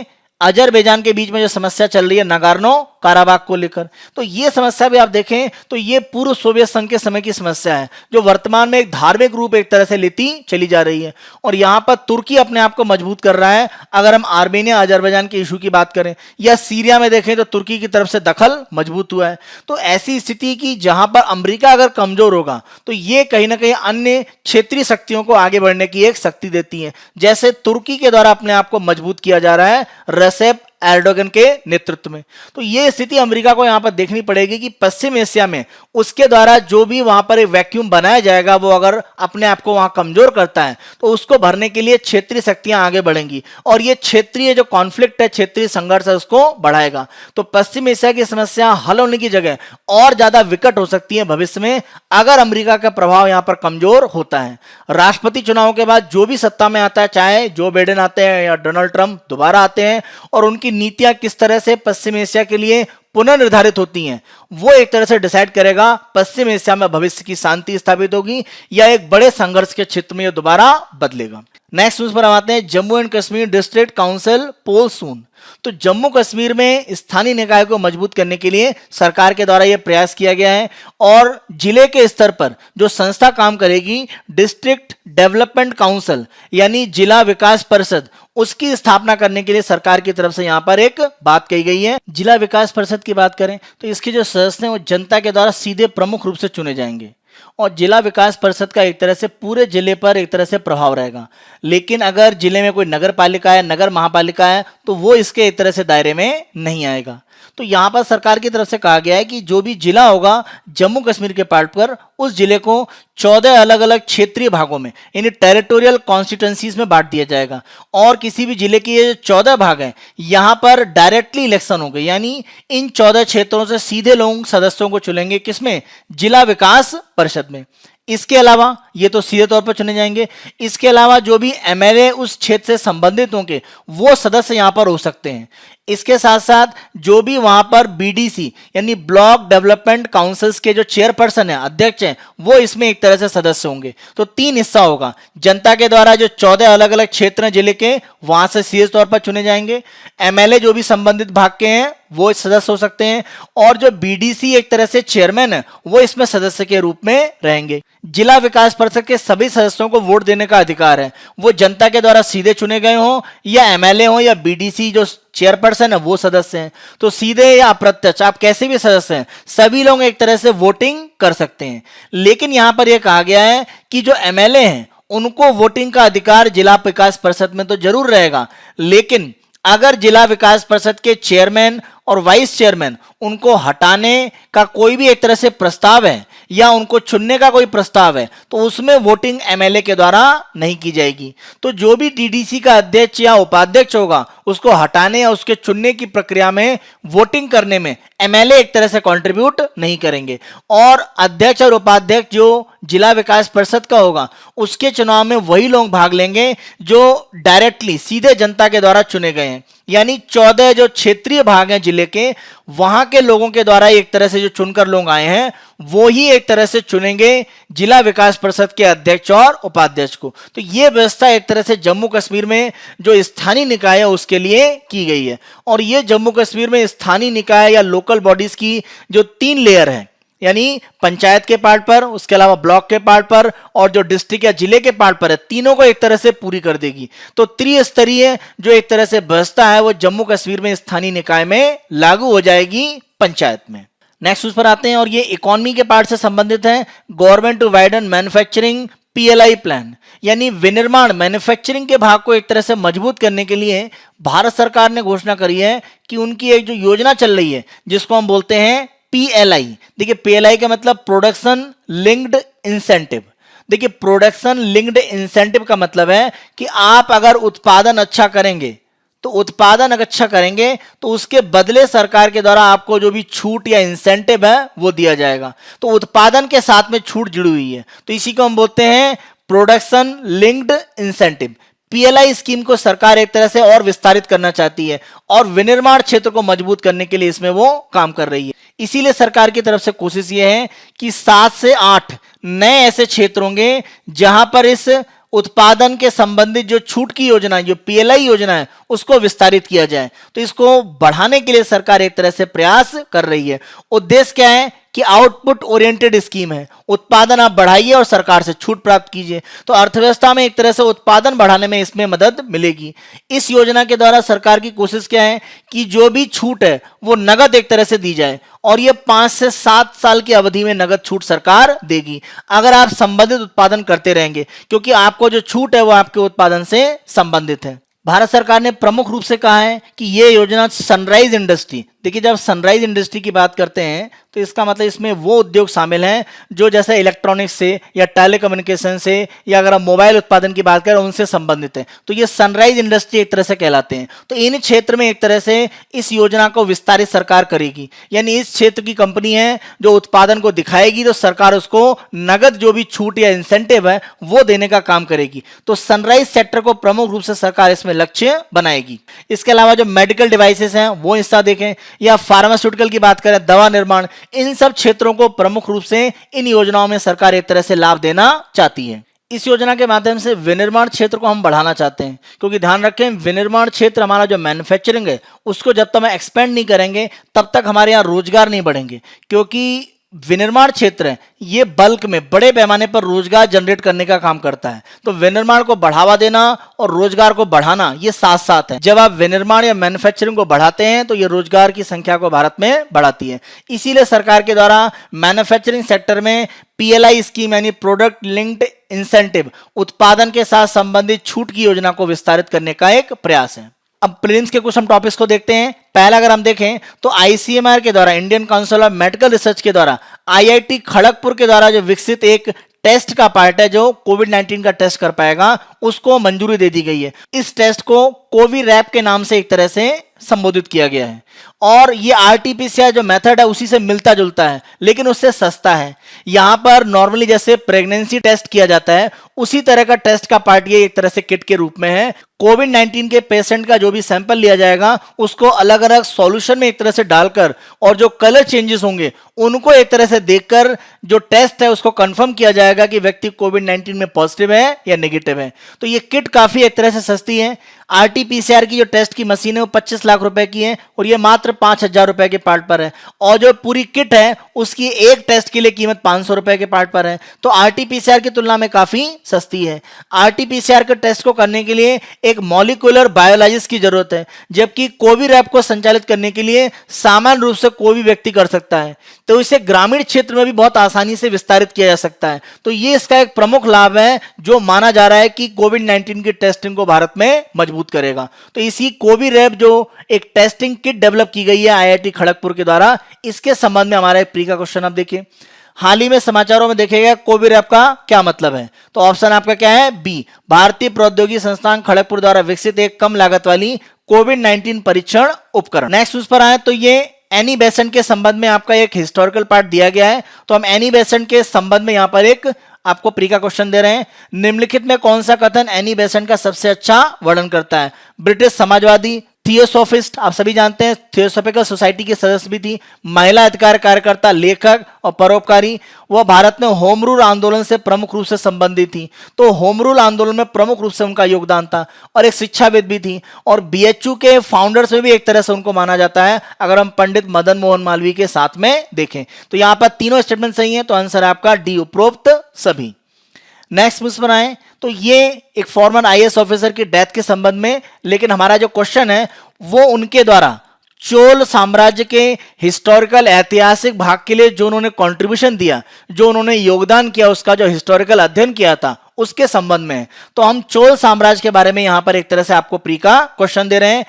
अजरबैजान के बीच में जो समस्या चल रही है नागोर्नो काराबाख को लेकर, तो ये समस्या भी आप देखें तो ये पूर्व सोवियत संघ के समय की समस्या है जो वर्तमान में एक धार्मिक रूप एक तरह से लेती चली जा रही है। और यहां पर तुर्की अपने आप को मजबूत कर रहा है। अगर हम आर्मेनिया अजरबैजान के इशू की बात करें या सीरिया में देखें तो तुर्की की तरफ से दखल मजबूत हुआ है। तो ऐसी स्थिति की जहां पर अमेरिका अगर कमजोर होगा तो ये कहीं ना कहीं अन्य क्षेत्रीय शक्तियों को आगे बढ़ने की एक शक्ति देती है, जैसे तुर्की के द्वारा अपने आप को मजबूत किया जा रहा है रेसेप एर्डोगन के नेतृत्व में। तो यह स्थिति अमेरिका को यहां पर देखनी पड़ेगी कि पश्चिम एशिया में उसके द्वारा जो भी वहां पर एक वैक्यूम बनाया जाएगा वो अगर अपने आप को वहां कमजोर करता है तो उसको भरने के लिए क्षेत्रीय शक्तियां आगे बढ़ेंगी और ये क्षेत्रीय जो कॉन्फ्लिक्ट है, क्षेत्रीय संघर्ष है, उसको बढ़ाएगा। तो पश्चिम एशिया की समस्या हल होने की जगह और ज्यादा विकट हो सकती है भविष्य में अगर अमेरिका का प्रभाव यहां पर कमजोर होता है। राष्ट्रपति चुनाव के बाद जो भी सत्ता में आता है, चाहे जो बाइडेन आते हैं या डोनाल्ड ट्रंप दोबारा आते हैं, और उनकी नीतियां किस तरह से पश्चिम एशिया के लिए पुनर्निर्धारित होती हैं, वो एक तरह से डिसाइड करेगा पश्चिम एशिया में भविष्य की शांति स्थापित होगी या एक बड़े संघर्ष के क्षेत्र में यह दोबारा बदलेगा। नेक्स्ट न्यूज पर हम आते हैं। Jammu and Kashmir district council poll soon. तो जम्मू कश्मीर में स्थानीय निकाय को मजबूत करने के लिए सरकार के द्वारा यह प्रयास किया गया है और जिले के स्तर पर जो संस्था काम करेगी डिस्ट्रिक्ट डेवलपमेंट काउंसिल यानी जिला विकास परिषद, उसकी स्थापना करने के लिए सरकार की तरफ से यहां पर एक बात कही गई है। जिला विकास परिषद की बात करें तो इसके जो सदस्य हैं वो जनता के द्वारा सीधे प्रमुख रूप से चुने जाएंगे और जिला विकास परिषद का एक तरह से पूरे जिले पर एक तरह से प्रभाव रहेगा। लेकिन अगर जिले में कोई नगर पालिका है, नगर महापालिका है, तो वो इसके एक तरह से दायरे में नहीं आएगा। तो यहां पर सरकार की तरफ से कहा गया है कि जो भी जिला होगा जम्मू कश्मीर के पार्ट पर, उस जिले को 14 अलग अलग क्षेत्रीय भागों में यानी टेरिटोरियल कॉन्स्टिट्यूएंसीज में बांट दिया जाएगा और किसी भी जिले के ये 14 भाग हैं यहां पर डायरेक्टली इलेक्शन होंगे, यानी इन 14 क्षेत्रों से सीधे लोग सदस्यों को चुनेंगे। किसमें? जिला विकास परिषद में। इसके अलावा ये तो सीधे तौर पर चुने जाएंगे, इसके अलावा जो भी एमएलए उस क्षेत्र से संबंधित होंगे वो सदस्य यहां पर हो सकते हैं। इसके साथ साथ जो भी वहां पर बीडीसी यानी ब्लॉक डेवलपमेंट काउंसिल्स के जो चेयरपर्सन है, अध्यक्ष हैं, वो इसमें एक तरह से सदस्य होंगे। तो 3 हिस्सा होगा। जनता के द्वारा जो 14 अलग अलग क्षेत्र हैं जिले के, वहां से सीधे तौर पर चुने जाएंगे। एमएलए जो भी संबंधित भाग के हैं वो सदस्य हो सकते हैं, और जो बीडीसी एक तरह से चेयरमैन है वो इसमें सदस्य के रूप में रहेंगे। जिला विकास परिषद के सभी सदस्यों को वोट देने का अधिकार है, वो जनता के द्वारा सीधे चुने गए हों या एमएलए हो या बीडीसी जो चेयरपर्सन है वो सदस्य हैं। तो सीधे या अप्रत्यक्ष आप कैसे भी सदस्य हैं, सभी लोग एक तरह से वोटिंग कर सकते हैं। लेकिन यहां पर यह कहा गया है कि जो एमएलए हैं उनको वोटिंग का अधिकार जिला विकास परिषद में तो जरूर रहेगा, लेकिन अगर जिला विकास परिषद के चेयरमैन और वाइस चेयरमैन उनको हटाने का कोई भी एक तरह से प्रस्ताव है या उनको चुनने का कोई प्रस्ताव है, तो उसमें वोटिंग एमएलए के द्वारा नहीं की जाएगी। तो जो भी डीडीसी का अध्यक्ष या उपाध्यक्ष होगा उसको हटाने या उसके चुनने की प्रक्रिया में वोटिंग करने में एमएलए एक तरह से कंट्रीब्यूट नहीं करेंगे, और अध्यक्ष और उपाध्यक्ष जो जिला विकास परिषद का होगा उसके चुनाव में वही लोग भाग लेंगे जो डायरेक्टली सीधे जनता के द्वारा चुने गए हैं। यानी 14 जो क्षेत्रीय भाग हैं जिले के, वहां के लोगों के द्वारा एक तरह से जो चुनकर लोग आए हैं वो ही एक तरह से चुनेंगे जिला विकास परिषद के अध्यक्ष और उपाध्यक्ष को। तो ये व्यवस्था एक तरह से जम्मू कश्मीर में जो स्थानीय निकाय है उसके लिए की गई है। और ये जम्मू कश्मीर में स्थानीय निकाय या लोकल बॉडीज की जो 3 लेयर है, यानी पंचायत के पार्ट पर, उसके अलावा ब्लॉक के पार्ट पर और जो डिस्ट्रिक्ट या जिले के पार्ट पर है, तीनों को एक तरह से पूरी कर देगी। तो त्रिस्तरीय जो एक तरह से व्यवस्था है वो जम्मू कश्मीर में स्थानीय निकाय में लागू हो जाएगी पंचायत में। नेक्स्ट उस पर आते हैं और ये इकोनॉमी के पार्ट से संबंधित है। Government to widen manufacturing PLI plan, यानी विनिर्माण मैन्युफैक्चरिंग के भाग को एक तरह से मजबूत करने के लिए भारत सरकार ने घोषणा करी है कि उनकी एक जो योजना चल रही है जिसको हम बोलते हैं पीएलआई। देखिए पीएलआई का मतलब प्रोडक्शन लिंक्ड इंसेंटिव। देखिए प्रोडक्शन लिंक्ड इंसेंटिव का मतलब है कि आप अगर उत्पादन अच्छा करेंगे तो उसके बदले सरकार के द्वारा आपको जो भी छूट या इंसेंटिव है वो दिया जाएगा। तो उत्पादन के साथ में छूट जुड़ी हुई है, तो इसी को हम बोलते हैं production linked incentive. PLI scheme को सरकार एक तरह से और विस्तारित करना चाहती है और विनिर्माण क्षेत्र को मजबूत करने के लिए इसमें वो काम कर रही है। इसीलिए सरकार की तरफ से कोशिश ये है कि 7 से 8 नए ऐसे क्षेत्र होंगे जहां पर इस उत्पादन के संबंधित जो छूट की योजना, जो पीएलआई योजना है, उसको विस्तारित किया जाए। तो इसको बढ़ाने के लिए सरकार एक तरह से प्रयास कर रही है। उद्देश्य क्या है कि आउटपुट ओरिएंटेड स्कीम है, उत्पादन आप बढ़ाइए और सरकार से छूट प्राप्त कीजिए। तो अर्थव्यवस्था में एक तरह से उत्पादन बढ़ाने में इसमें मदद मिलेगी। इस योजना के द्वारा सरकार की कोशिश क्या है कि जो भी छूट है वो नगद एक तरह से दी जाए, और ये 5 से 7 साल की अवधि में नगद छूट सरकार देगी अगर आप संबंधित उत्पादन करते रहेंगे, क्योंकि आपको जो छूट है वो आपके उत्पादन से संबंधित है। भारत सरकार ने प्रमुख रूप से कहा है कि यह योजना सनराइज इंडस्ट्री, देखिए जब सनराइज इंडस्ट्री की बात करते हैं तो इसका मतलब इसमें वो उद्योग शामिल हैं जो जैसे इलेक्ट्रॉनिक्स से या टेलीकम्युनिकेशन से या अगर हम मोबाइल उत्पादन की बात करें उनसे संबंधित है, तो ये सनराइज इंडस्ट्री एक तरह से कहलाते हैं। तो इन क्षेत्र में एक तरह से इस योजना को विस्तारित सरकार करेगी, यानी इस क्षेत्र की कंपनी है जो उत्पादन को दिखाएगी तो सरकार उसको नगद जो भी छूट या इंसेंटिव है वो देने का काम करेगी। तो सनराइज सेक्टर को प्रमुख रूप से सरकार इसमें लक्ष्य बनाएगी। इसके अलावा जो मेडिकल डिवाइसेस हैं वो हिस्सा देखें, या फार्मास्यूटिकल की बात करें, दवा निर्माण, इन सब क्षेत्रों को प्रमुख रूप से इन योजनाओं में सरकार एक तरह से लाभ देना चाहती है। इस योजना के माध्यम से विनिर्माण क्षेत्र को हम बढ़ाना चाहते हैं, क्योंकि ध्यान रखें विनिर्माण क्षेत्र हमारा जो मैन्युफैक्चरिंग है उसको जब तक हम एक्सपेंड नहीं करेंगे तब तक हमारे यहाँ रोजगार नहीं बढ़ेंगे, क्योंकि विनिर्माण क्षेत्र है ये बल्क में बड़े पैमाने पर रोजगार जनरेट करने का काम करता है। तो विनिर्माण को बढ़ावा देना और रोजगार को बढ़ाना ये साथ साथ है। जब आप विनिर्माण या मैन्युफैक्चरिंग को बढ़ाते हैं तो ये रोजगार की संख्या को भारत में बढ़ाती है। इसीलिए सरकार के द्वारा मैन्युफैक्चरिंग सेक्टर में पीएलआई स्कीम यानी प्रोडक्ट लिंक्ड इंसेंटिव, उत्पादन के साथ संबंधित छूट की योजना को विस्तारित करने का एक प्रयास है। अब प्रीलिम्स के कुछ हम टॉपिक्स को देखते हैं। पहला अगर हम देखें तो आईसीएमआर के द्वारा, Indian council of medical research के द्वारा, आईआईटी खड़गपुर के द्वारा जो विकसित एक टेस्ट का पार्ट है जो कोविड-19 का टेस्ट कर पाएगा, उसको मंजूरी दे दी गई है। इस टेस्ट को कोविरैप के नाम से एक तरह से संबोधित किया गया है। और ये आरटीपीसीआर जो मेथड है उसी से मिलता जुलता है, लेकिन उससे सस्ता है। यहां पर नॉर्मली जैसे प्रेगनेंसी टेस्ट किया जाता है उसी तरह का टेस्ट का पार्ट ये एक तरह से किट के रूप में है। कोविड-19 के पेशेंट का जो भी सैंपल लिया जाएगा उसको अलग अलग सॉल्यूशन में एक तरह से डालकर और जो कलर चेंजेस होंगे उनको एक तरह से देखकर जो टेस्ट है उसको कंफर्म किया जाएगा कि व्यक्ति कोविड-19 में पॉजिटिव है या नेगेटिव है। तो ये किट काफी एक तरह से सस्ती है। आरटीपीसीआर की जो टेस्ट की मशीन है वो 25 लाख रुपए की है और ये मात्र 5,000 रुपए के पार्ट पर है, और जो पूरी किट है उसकी एक टेस्ट के लिए कीमत 500 रुपए के पार्ट पर है। तो आरटीपीसीआर की तुलना में काफी सस्ती है। आरटीपीसीआर के टेस्ट को करने के लिए एक मॉलिक्यूलर बायोलॉजिस्ट की जरूरत है, जबकि कोविरैप को संचालित करने के लिए सामान्य रूप से कोई भी व्यक्ति कर सकता है। तो इसे ग्रामीण क्षेत्र में भी बहुत आसानी से विस्तारित किया जा सकता है। तो ये इसका एक प्रमुख लाभ है जो माना जा रहा है कि कोविड-19 की टेस्टिंग को भारत में मजबूत करेगा। तो इसी कोविरैप जो एक टेस्टिंग किट डेवलप की गई है आईआईटी खड़गपुर के द्वारा, इसके संबंध में हमारा एक प्री का क्वेश्चन आप देखिए। हाल ही में समाचारों में देखेगा कोविरैप का क्या मतलब है, तो ऑप्शन आपका क्या है, बी, भारतीय प्रौद्योगिकी संस्थान खड़गपुर द्वारा विकसित एक कम लागत वाली कोविड-19 परीक्षण उपकरण। नेक्स्ट उस पर आए तो ये एनी बेसेंट के संबंध में आपका एक हिस्टोरिकल पार्ट दिया गया है। तो हम एनी बेसेंट के संबंध में यहां पर एक आपको प्री का क्वेश्चन दे रहे हैं। निम्नलिखित में कौन सा कथन एनी बेसेंट का सबसे अच्छा वर्णन करता है। ब्रिटिश समाजवादी, थियोसोफिस्ट, आप सभी जानते हैं थियोसोफिकल सोसाइटी की सदस्य भी थी, महिला अधिकार कार्यकर्ता, लेखक और परोपकारी। वह भारत में होम रूल आंदोलन से प्रमुख रूप से संबंधित थी। तो होम रूल आंदोलन में प्रमुख रूप से उनका योगदान था, और एक शिक्षाविद भी थी, और बीएचयू के फाउंडर्स में भी एक तरह से उनको माना जाता है अगर हम पंडित मदन मोहन मालवीय के साथ में देखें। तो यहां पर तीनों स्टेटमेंट सही है, तो आंसर है आपका डी, उपरोक्त सभी। नेक्स्ट मुझ पर आए तो ये एक फॉर्मर आईएएस ऑफिसर की डेथ के संबंध में, लेकिन हमारा जो क्वेश्चन है वो उनके द्वारा चोल साम्राज्य के हिस्टोरिकल ऐतिहासिक भाग के लिए जो उन्होंने कंट्रीब्यूशन दिया, जो उन्होंने योगदान किया, उसका जो हिस्टोरिकल अध्ययन किया था उसके संबंध में। तो हम चोल साम्राज्य के बारे में यहां पर एक तरह से आपको प्री का क्वेश्चन दे रहे हैं।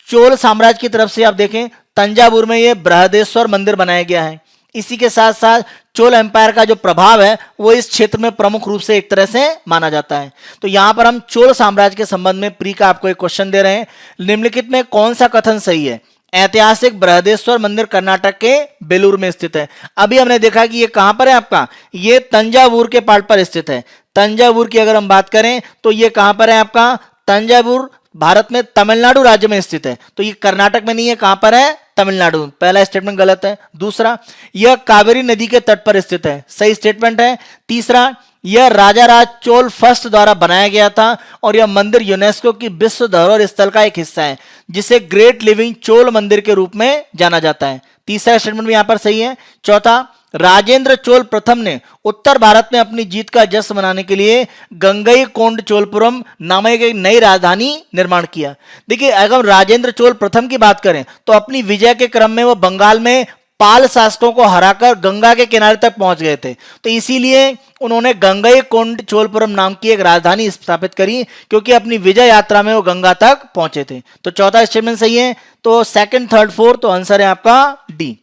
चोल साम्राज्य की तरफ से आप देखें तंजावुर में ये बृहदेश्वर मंदिर बनाया गया है। इसी के साथ साथ चोल एम्पायर का जो प्रभाव है वो इस क्षेत्र में प्रमुख रूप से एक तरह से माना जाता है। तो यहां पर हम चोल साम्राज्य के संबंध में प्री का आपको एक क्वेश्चन दे रहे हैं। निम्नलिखित में कौन सा कथन सही है। ऐतिहासिक बृहदेश्वर मंदिर कर्नाटक के बेलूर में स्थित है। अभी हमने देखा कि ये कहां पर है आपका, ये तंजावुर के पार्ट पर स्थित है। तंजावुर की अगर हम बात करें तो ये कहां पर है आपका, तंजावुर भारत में तमिलनाडु राज्य में स्थित है। तो ये कर्नाटक में नहीं है, कहां पर है, तमिलनाडु। पहला स्टेटमेंट गलत है। दूसरा, यह कावेरी नदी के तट पर स्थित है, सही स्टेटमेंट है। तीसरा, यह राजा राज चोल फर्स्ट द्वारा बनाया गया था और यह मंदिर यूनेस्को की विश्व धरोहर स्थल का एक हिस्सा है, जिसे ग्रेट लिविंग चोल मंदिर के रूप में जाना जाता है। तीसरा स्टेटमेंट भी यहां पर सही है। चौथा, राजेंद्र चोल प्रथम ने उत्तर भारत में अपनी जीत का जश्न मनाने के लिए गंगई कोंड चोलपुरम नामक एक नई राजधानी निर्माण किया। देखिए, अगर राजेंद्र चोल प्रथम की बात करें तो अपनी विजय के क्रम में वो बंगाल में पाल शासकों को हराकर गंगा के किनारे तक पहुंच गए थे। तो इसीलिए उन्होंने गंगई कोंड चोलपुरम नाम की एक राजधानी स्थापित करी, क्योंकि अपनी विजय यात्रा में वो गंगा तक पहुंचे थे। तो चौथा स्टेटमेंट सही है। तो सेकंड, थर्ड, फोर्थ, तो आंसर है आपका डी।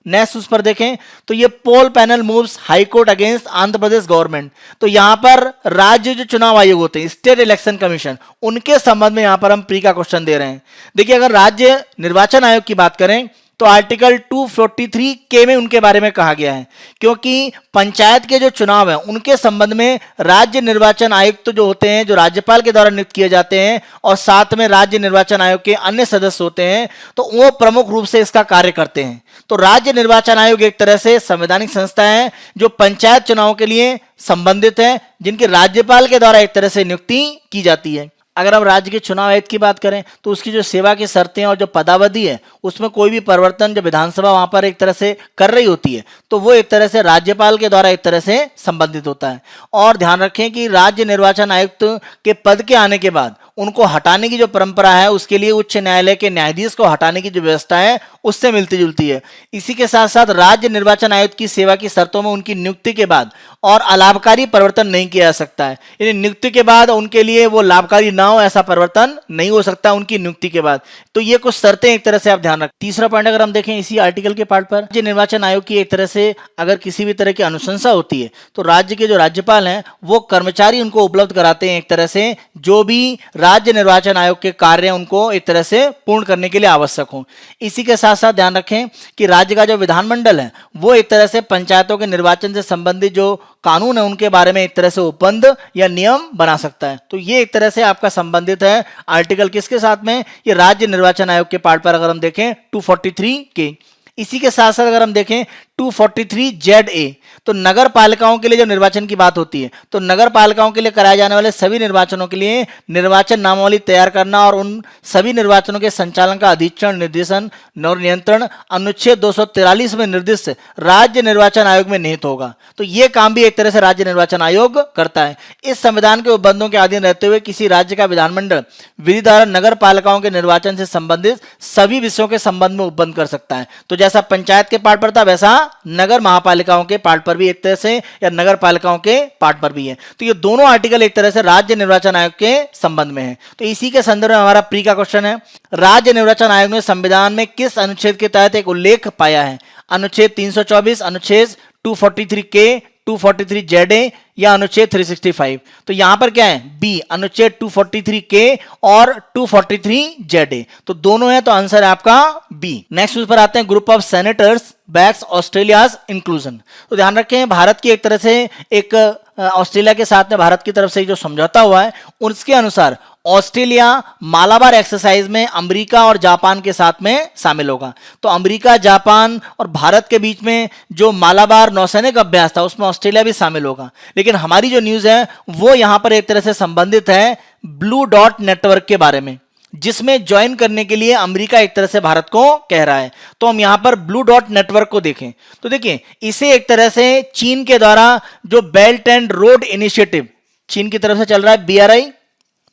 नेक्स्ट उस पर देखें तो ये poll panel moves high court against Andhra Pradesh government. तो यहां पर राज्य जो चुनाव आयोग होते हैं, स्टेट इलेक्शन कमीशन, उनके संबंध में यहां पर हम प्री का क्वेश्चन दे रहे हैं। देखिए, अगर राज्य निर्वाचन आयोग की बात करें तो आर्टिकल 243 के में उनके बारे में कहा गया है, क्योंकि पंचायत के जो चुनाव हैं उनके संबंध में राज्य निर्वाचन आयुक्त तो जो होते हैं, जो राज्यपाल के द्वारा नियुक्त किए जाते हैं, और साथ में राज्य निर्वाचन आयोग के अन्य सदस्य होते हैं, तो वो प्रमुख रूप से इसका कार्य करते हैं। तो राज्य निर्वाचन आयोग एक तरह से संवैधानिक संस्था है जो पंचायत चुनाव के लिए संबंधित है, जिनके राज्यपाल के द्वारा एक तरह से नियुक्ति की जाती है। अगर हम राज्य के चुनाव आयुक्त की बात करें तो उसकी जो सेवा की शर्तें और जो पदावधि है उसमें कोई भी परिवर्तन जो विधानसभा वहां पर एक तरह से कर रही होती है, तो वो एक तरह से राज्यपाल के द्वारा एक तरह से संबंधित होता है। और ध्यान रखें कि राज्य निर्वाचन आयुक्त के पद के आने के बाद उनको हटाने की जो परंपरा है उसके लिए उच्च न्यायालय के न्यायाधीश को हटाने की जो व्यवस्था है उससे मिलती जुलती है। इसी के साथ साथ राज्य निर्वाचन आयुक्त की सेवा की शर्तों में उनकी नियुक्ति के बाद और अलाभकारी परिवर्तन नहीं किया जा सकता है। यानी नियुक्ति के बाद उनके लिए वो लाभकारी ना हो, ऐसा परिवर्तन नहीं हो सकता उनकी नियुक्ति के बाद। तो ये कुछ शर्तें एक तरह से आप ध्यान रखें। तीसरा पॉइंट अगर हम देखें इसी आर्टिकल के पार्ट पर, राज्य निर्वाचन आयोग की एक तरह से अगर किसी भी तरह की अनुशंसा होती है तो राज्य के जो राज्यपाल हैं वो कर्मचारी उनको उपलब्ध कराते हैं एक तरह से, जो भी राज्य निर्वाचन आयोग के कार्य उनको एक तरह से पूर्ण करने के लिए आवश्यक हो। इसी के साथ साथ ध्यान रखें कि राज्य का जो विधानमंडल है वो एक तरह से पंचायतों के निर्वाचन से संबंधित जो कानून है उनके बारे में एक तरह से उपबंध या नियम बना सकता है। तो ये एक तरह से आपका संबंधित है आर्टिकल किसके साथ में, ये राज्य निर्वाचन आयोग के पार्ट पर अगर हम देखें 243 के। इसी के साथ साथ अगर हम देखें 243ZA, तो नगर पालिकाओं के लिए जो निर्वाचन की बात होती है, तो नगर पालिकाओं के लिए कराए जाने वाले सभी निर्वाचनों के लिए निर्वाचन नामावली तैयार करना और उन सभी निर्वाचनों के संचालन का अधीक्षण, निर्देशन और नियंत्रण अनुच्छेद 243 में निर्दिष्ट राज्य निर्वाचन आयोग में निहित होगा। तो ये काम भी एक तरह से राज्य निर्वाचन आयोग करता है। इस संविधान के उपबंधों के अधीन रहते हुए किसी राज्य का विधानमंडल विधि द्वारा नगर पालिकाओं के निर्वाचन से संबंधित सभी विषयों के संबंध में उपबंध कर सकता है। तो जैसा पंचायत के पार्ट पर था वैसा नगर महापालिकाओं के पार्ट पर भी एक तरह से, या नगर पालिकाओं के पार्ट पर भी है। तो ये दोनों आर्टिकल एक तरह से राज्य निर्वाचन आयोग के संबंध में है। तो इसी के संदर्भ में हमारा प्री का क्वेश्चन है, राज्य निर्वाचन आयोग ने संविधान में किस अनुच्छेद के तहत एक उल्लेख पाया है? अनुच्छेद 324, अनुच्छेद 243 के, 243ZA या अनुच्छेद 365। तो यहां पर क्या है, बी, अनुच्छेद 243 के और 243ZA। तो दोनों है, तो आंसर है आपका बी। नेक्स्ट उस पर आते हैं, group of senators backs Australia's inclusion. तो ध्यान रखें भारत की एक तरह से एक ऑस्ट्रेलिया के साथ में भारत की तरफ से जो समझौता हुआ है उसके अनुसार ऑस्ट्रेलिया मालाबार एक्सरसाइज में अमेरिका और जापान के साथ में शामिल होगा। तो अमेरिका, जापान और भारत के बीच में जो मालाबार नौसैनिक अभ्यास था उसमें ऑस्ट्रेलिया भी शामिल होगा। लेकिन हमारी जो न्यूज है वो यहां पर एक तरह से संबंधित है ब्लू डॉट नेटवर्क के बारे में, जिसमें ज्वाइन करने के लिए अमेरिका एक तरह से भारत को कह रहा है। तो हम यहां पर ब्लू डॉट नेटवर्क को देखें तो देखिए, इसे एक तरह से चीन के द्वारा जो बेल्ट एंड रोड इनिशिएटिव चीन की तरफ से चल रहा है, BRI,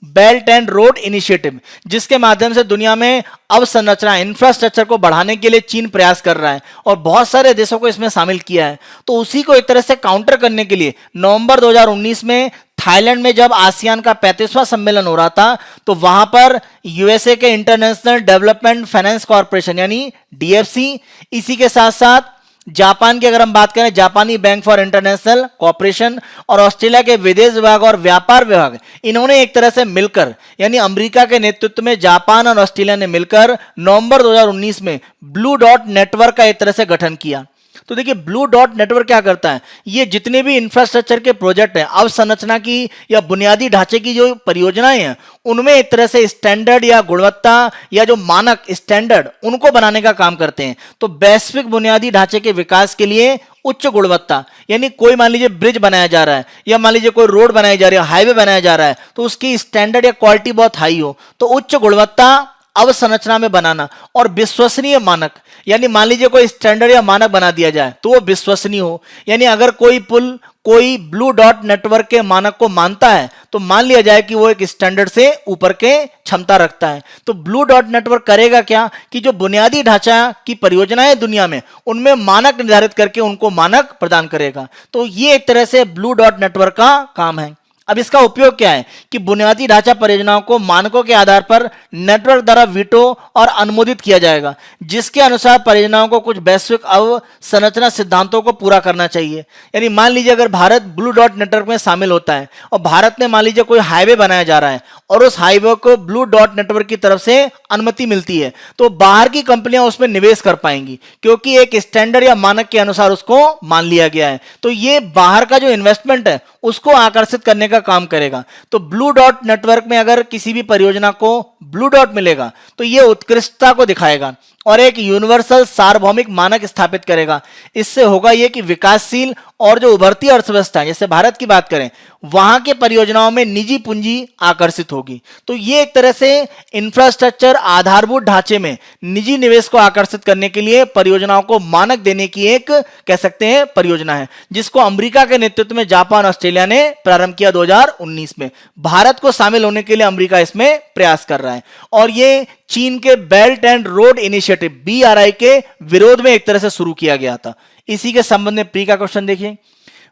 belt and road initiative, जिसके माध्यम से दुनिया में अवसंरचना इंफ्रास्ट्रक्चर को बढ़ाने के लिए चीन प्रयास कर रहा है और बहुत सारे देशों को इसमें शामिल किया है। तो उसी को एक तरह से काउंटर करने के लिए नवंबर 2019 में थाईलैंड में जब आसियान का 35वां सम्मेलन हो रहा था तो वहां पर यूएसए के इंटरनेशनल डेवलपमेंट फाइनेंस कॉर्पोरेशन यानी DFC, इसी के साथ साथ जापान की अगर हम बात करें जापानी बैंक फॉर इंटरनेशनल कॉर्पोरेशन और ऑस्ट्रेलिया के विदेश विभाग और व्यापार विभाग, इन्होंने एक तरह से मिलकर यानी अमेरिका के नेतृत्व में जापान और ऑस्ट्रेलिया ने मिलकर नवंबर 2019 में ब्लू डॉट नेटवर्क का एक तरह से गठन किया। तो देखिए ब्लू डॉट नेटवर्क क्या करता है, ये जितने भी इंफ्रास्ट्रक्चर के प्रोजेक्ट हैं, अवसंरचना की या बुनियादी ढांचे की जो परियोजनाएं हैं उनमें एक तरह से स्टैंडर्ड या गुणवत्ता या जो मानक स्टैंडर्ड उनको बनाने का काम करते हैं। तो वैश्विक बुनियादी ढांचे के विकास के लिए उच्च गुणवत्ता, यानी कोई मान लीजिए ब्रिज बनाया जा रहा है या मान लीजिए कोई रोड बनाई जा रही है, हाईवे बनाया जा रहा है, तो उसकी स्टैंडर्ड या क्वालिटी बहुत हाई हो, तो उच्च गुणवत्ता अवसंरचना में बनाना और विश्वसनीय मानक, यानी मान लीजिए कोई स्टैंडर्ड या मानक बना दिया जाए तो वो विश्वसनीय हो। यानी अगर कोई पुल कोई ब्लू डॉट नेटवर्क के मानक को मानता है तो मान लिया जाए कि वो एक स्टैंडर्ड से ऊपर के क्षमता रखता है। तो ब्लू डॉट नेटवर्क करेगा क्या कि जो बुनियादी ढांचा की परियोजनाएं दुनिया में उनमें मानक निर्धारित करके उनको मानक प्रदान करेगा। तो ये एक तरह से ब्लू डॉट नेटवर्क का काम है। अब इसका उपयोग क्या है कि बुनियादी ढांचा परियोजनाओं को मानकों के आधार पर नेटवर्क द्वारा वीटो और अनुमोदित किया जाएगा, जिसके अनुसार परियोजनाओं को कुछ वैश्विक अवसंरचना सिद्धांतों को पूरा करना चाहिए। यानी मान लीजिए अगर भारत ब्लू डॉट नेटवर्क में शामिल होता है और भारत ने मान लीजिए कोई हाईवे बनाया जा रहा है और उस हाईवे को ब्लू डॉट नेटवर्क की तरफ से अनुमति मिलती है तो बाहर की कंपनियां उसमें निवेश कर पाएंगी क्योंकि एक स्टैंडर्ड या मानक के अनुसार उसको मान लिया गया है। तो ये बाहर का जो इन्वेस्टमेंट है उसको आकर्षित करने का काम करेगा। तो ब्लू डॉट नेटवर्क में अगर किसी भी परियोजना को ब्लू डॉट मिलेगा तो यह उत्कृष्टता को दिखाएगा और एक यूनिवर्सल सार्वभौमिक मानक स्थापित करेगा। इससे होगा यह कि विकासशील और जो उभरती अर्थव्यवस्था जैसे भारत की बात करें वहां के परियोजनाओं में निजी पूंजी आकर्षित होगी। तो ये एक तरह से इंफ्रास्ट्रक्चर आधारभूत ढांचे में निजी निवेश को आकर्षित करने के लिए परियोजनाओं को मानक देने की एक कह सकते हैं परियोजना है, जिसको अमेरिका के नेतृत्व में जापान ऑस्ट्रेलिया ने प्रारंभ किया 2019 में। भारत को शामिल होने के लिए अमेरिका इसमें प्रयास कर रहा है और ये चीन के belt and road initiative BRI के विरोध में एक तरह से शुरू किया गया था। इसी के संबंध में प्री का क्वेश्चन देखिए।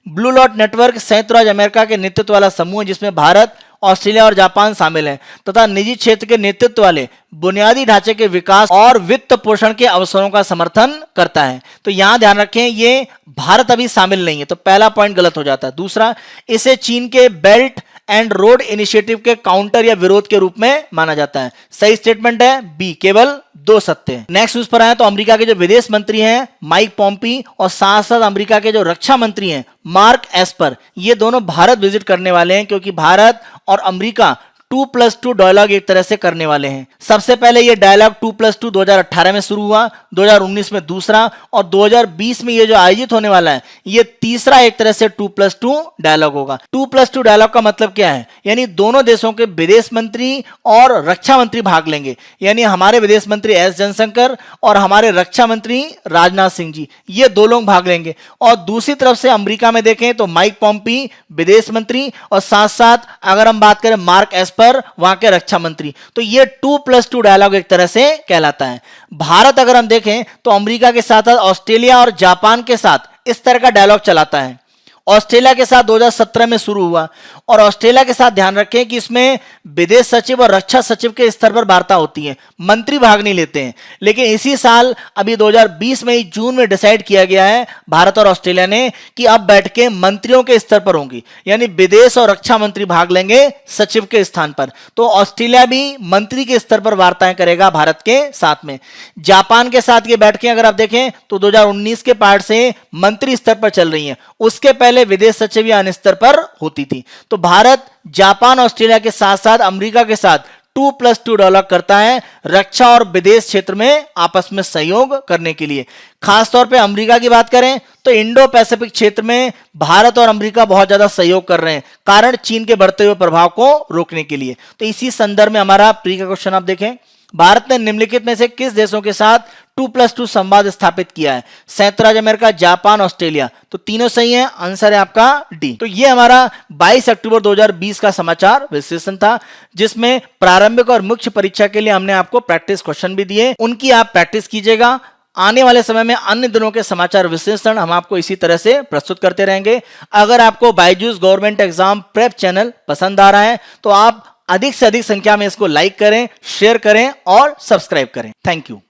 ब्लू डॉट नेटवर्क संयुक्त राज्य अमेरिका के नेतृत्व वाला समूह है जिसमें भारत, ऑस्ट्रेलिया और जापान शामिल हैं तथा निजी क्षेत्र के नेतृत्व वाले बुनियादी ढांचे के विकास और वित्त पोषण के अवसरों का समर्थन करता है। तो यहां ध्यान रखें ये भारत अभी शामिल नहीं है, तो पहला पॉइंट गलत हो जाता है। दूसरा, इसे चीन के बेल्ट एंड रोड इनिशिएटिव के काउंटर या विरोध के रूप में माना जाता है। सही स्टेटमेंट है बी, केवल 2 सत्य हैं। नेक्स्ट न्यूज पर आए तो अमेरिका के जो विदेश मंत्री हैं माइक पॉम्पी और साथ साथ अमेरिका के जो रक्षा मंत्री हैं मार्क एस्पर, ये दोनों भारत विजिट करने वाले हैं, क्योंकि भारत और अमेरिका 2+2 डायलॉग एक तरह से करने वाले हैं। सबसे पहले ये डायलॉग 2+2 2018 में शुरू हुआ, 2019 में दूसरा और 2020 में ये जो आयोजित होने वाला है ये तीसरा एक तरह से 2+2 डायलॉग होगा। 2+2 डायलॉग का मतलब क्या है, यानी दोनों देशों के विदेश मंत्री और रक्षा मंत्री भाग लेंगे, यानी हमारे विदेश मंत्री एस जयशंकर और हमारे रक्षा मंत्री राजनाथ सिंह जी, ये 2 लोग भाग लेंगे। और दूसरी तरफ से अमेरिका में देखें तो माइक पॉम्पी विदेश मंत्री और साथ साथ अगर हम बात करें मार्क एस्पर वहां के रक्षा मंत्री, तो ये 2+2 डायलॉग एक तरह से कहलाता है। भारत अगर हम देखें तो अमेरिका के साथ ऑस्ट्रेलिया और जापान के साथ इस तरह का डायलॉग चलाता है। ऑस्ट्रेलिया के साथ 2017 में शुरू हुआ और ऑस्ट्रेलिया के साथ ध्यान रखें कि इसमें विदेश सचिव और रक्षा सचिव के स्तर पर वार्ता होती है, मंत्री भाग नहीं लेते हैं। लेकिन इसी साल अभी 2020 में जून में डिसाइड किया गया है भारत और ऑस्ट्रेलिया ने कि अब बैठकें मंत्रियों के स्तर पर होंगी, यानी विदेश और रक्षा मंत्री भाग लेंगे सचिव के स्थान पर। तो ऑस्ट्रेलिया भी मंत्री के स्तर पर वार्ताएं करेगा भारत के साथ में। जापान के साथ ये बैठकें अगर आप देखें तो 2019 के पार्ट से मंत्री स्तर पर चल रही हैं, उसके पहले विदेश सचिव या अन्य स्तर पर होती थी। तो भारत जापान ऑस्ट्रेलिया के साथ साथ अमेरिका के साथ 2+2 डायलॉग करता है रक्षा और विदेश क्षेत्र में आपस में सहयोग करने के लिए। खासतौर पे अमेरिका की बात करें तो इंडो पैसिफिक क्षेत्र में भारत और अमेरिका बहुत ज्यादा सहयोग कर रहे हैं, कारण चीन के बढ़ते हुए प्रभाव को रोकने के लिए। तो इसी संदर्भ में हमारा प्री का क्वेश्चन आप देखें, भारत ने निम्नलिखित में से किस देशों के साथ 2+2 संवाद स्थापित किया है? संयुक्त राज्य अमेरिका, जापान, ऑस्ट्रेलिया। तो तीनों सही है, आंसर है आपका डी। तो ये हमारा 22 अक्टूबर 2020 का समाचार विश्लेषण था, जिसमें प्रारंभिक और मुख्य परीक्षा के लिए हमने आपको प्रैक्टिस क्वेश्चन भी दिए, उनकी आप प्रैक्टिस कीजिएगा। आने वाले समय में अन्य दिनों के समाचार विश्लेषण हम आपको इसी तरह से प्रस्तुत करते रहेंगे। अगर आपको Byju's government exam prep channel पसंद आ रहा है तो आप अधिक से अधिक संख्या में इसको लाइक करें, शेयर करें और सब्सक्राइब करें। Thank you.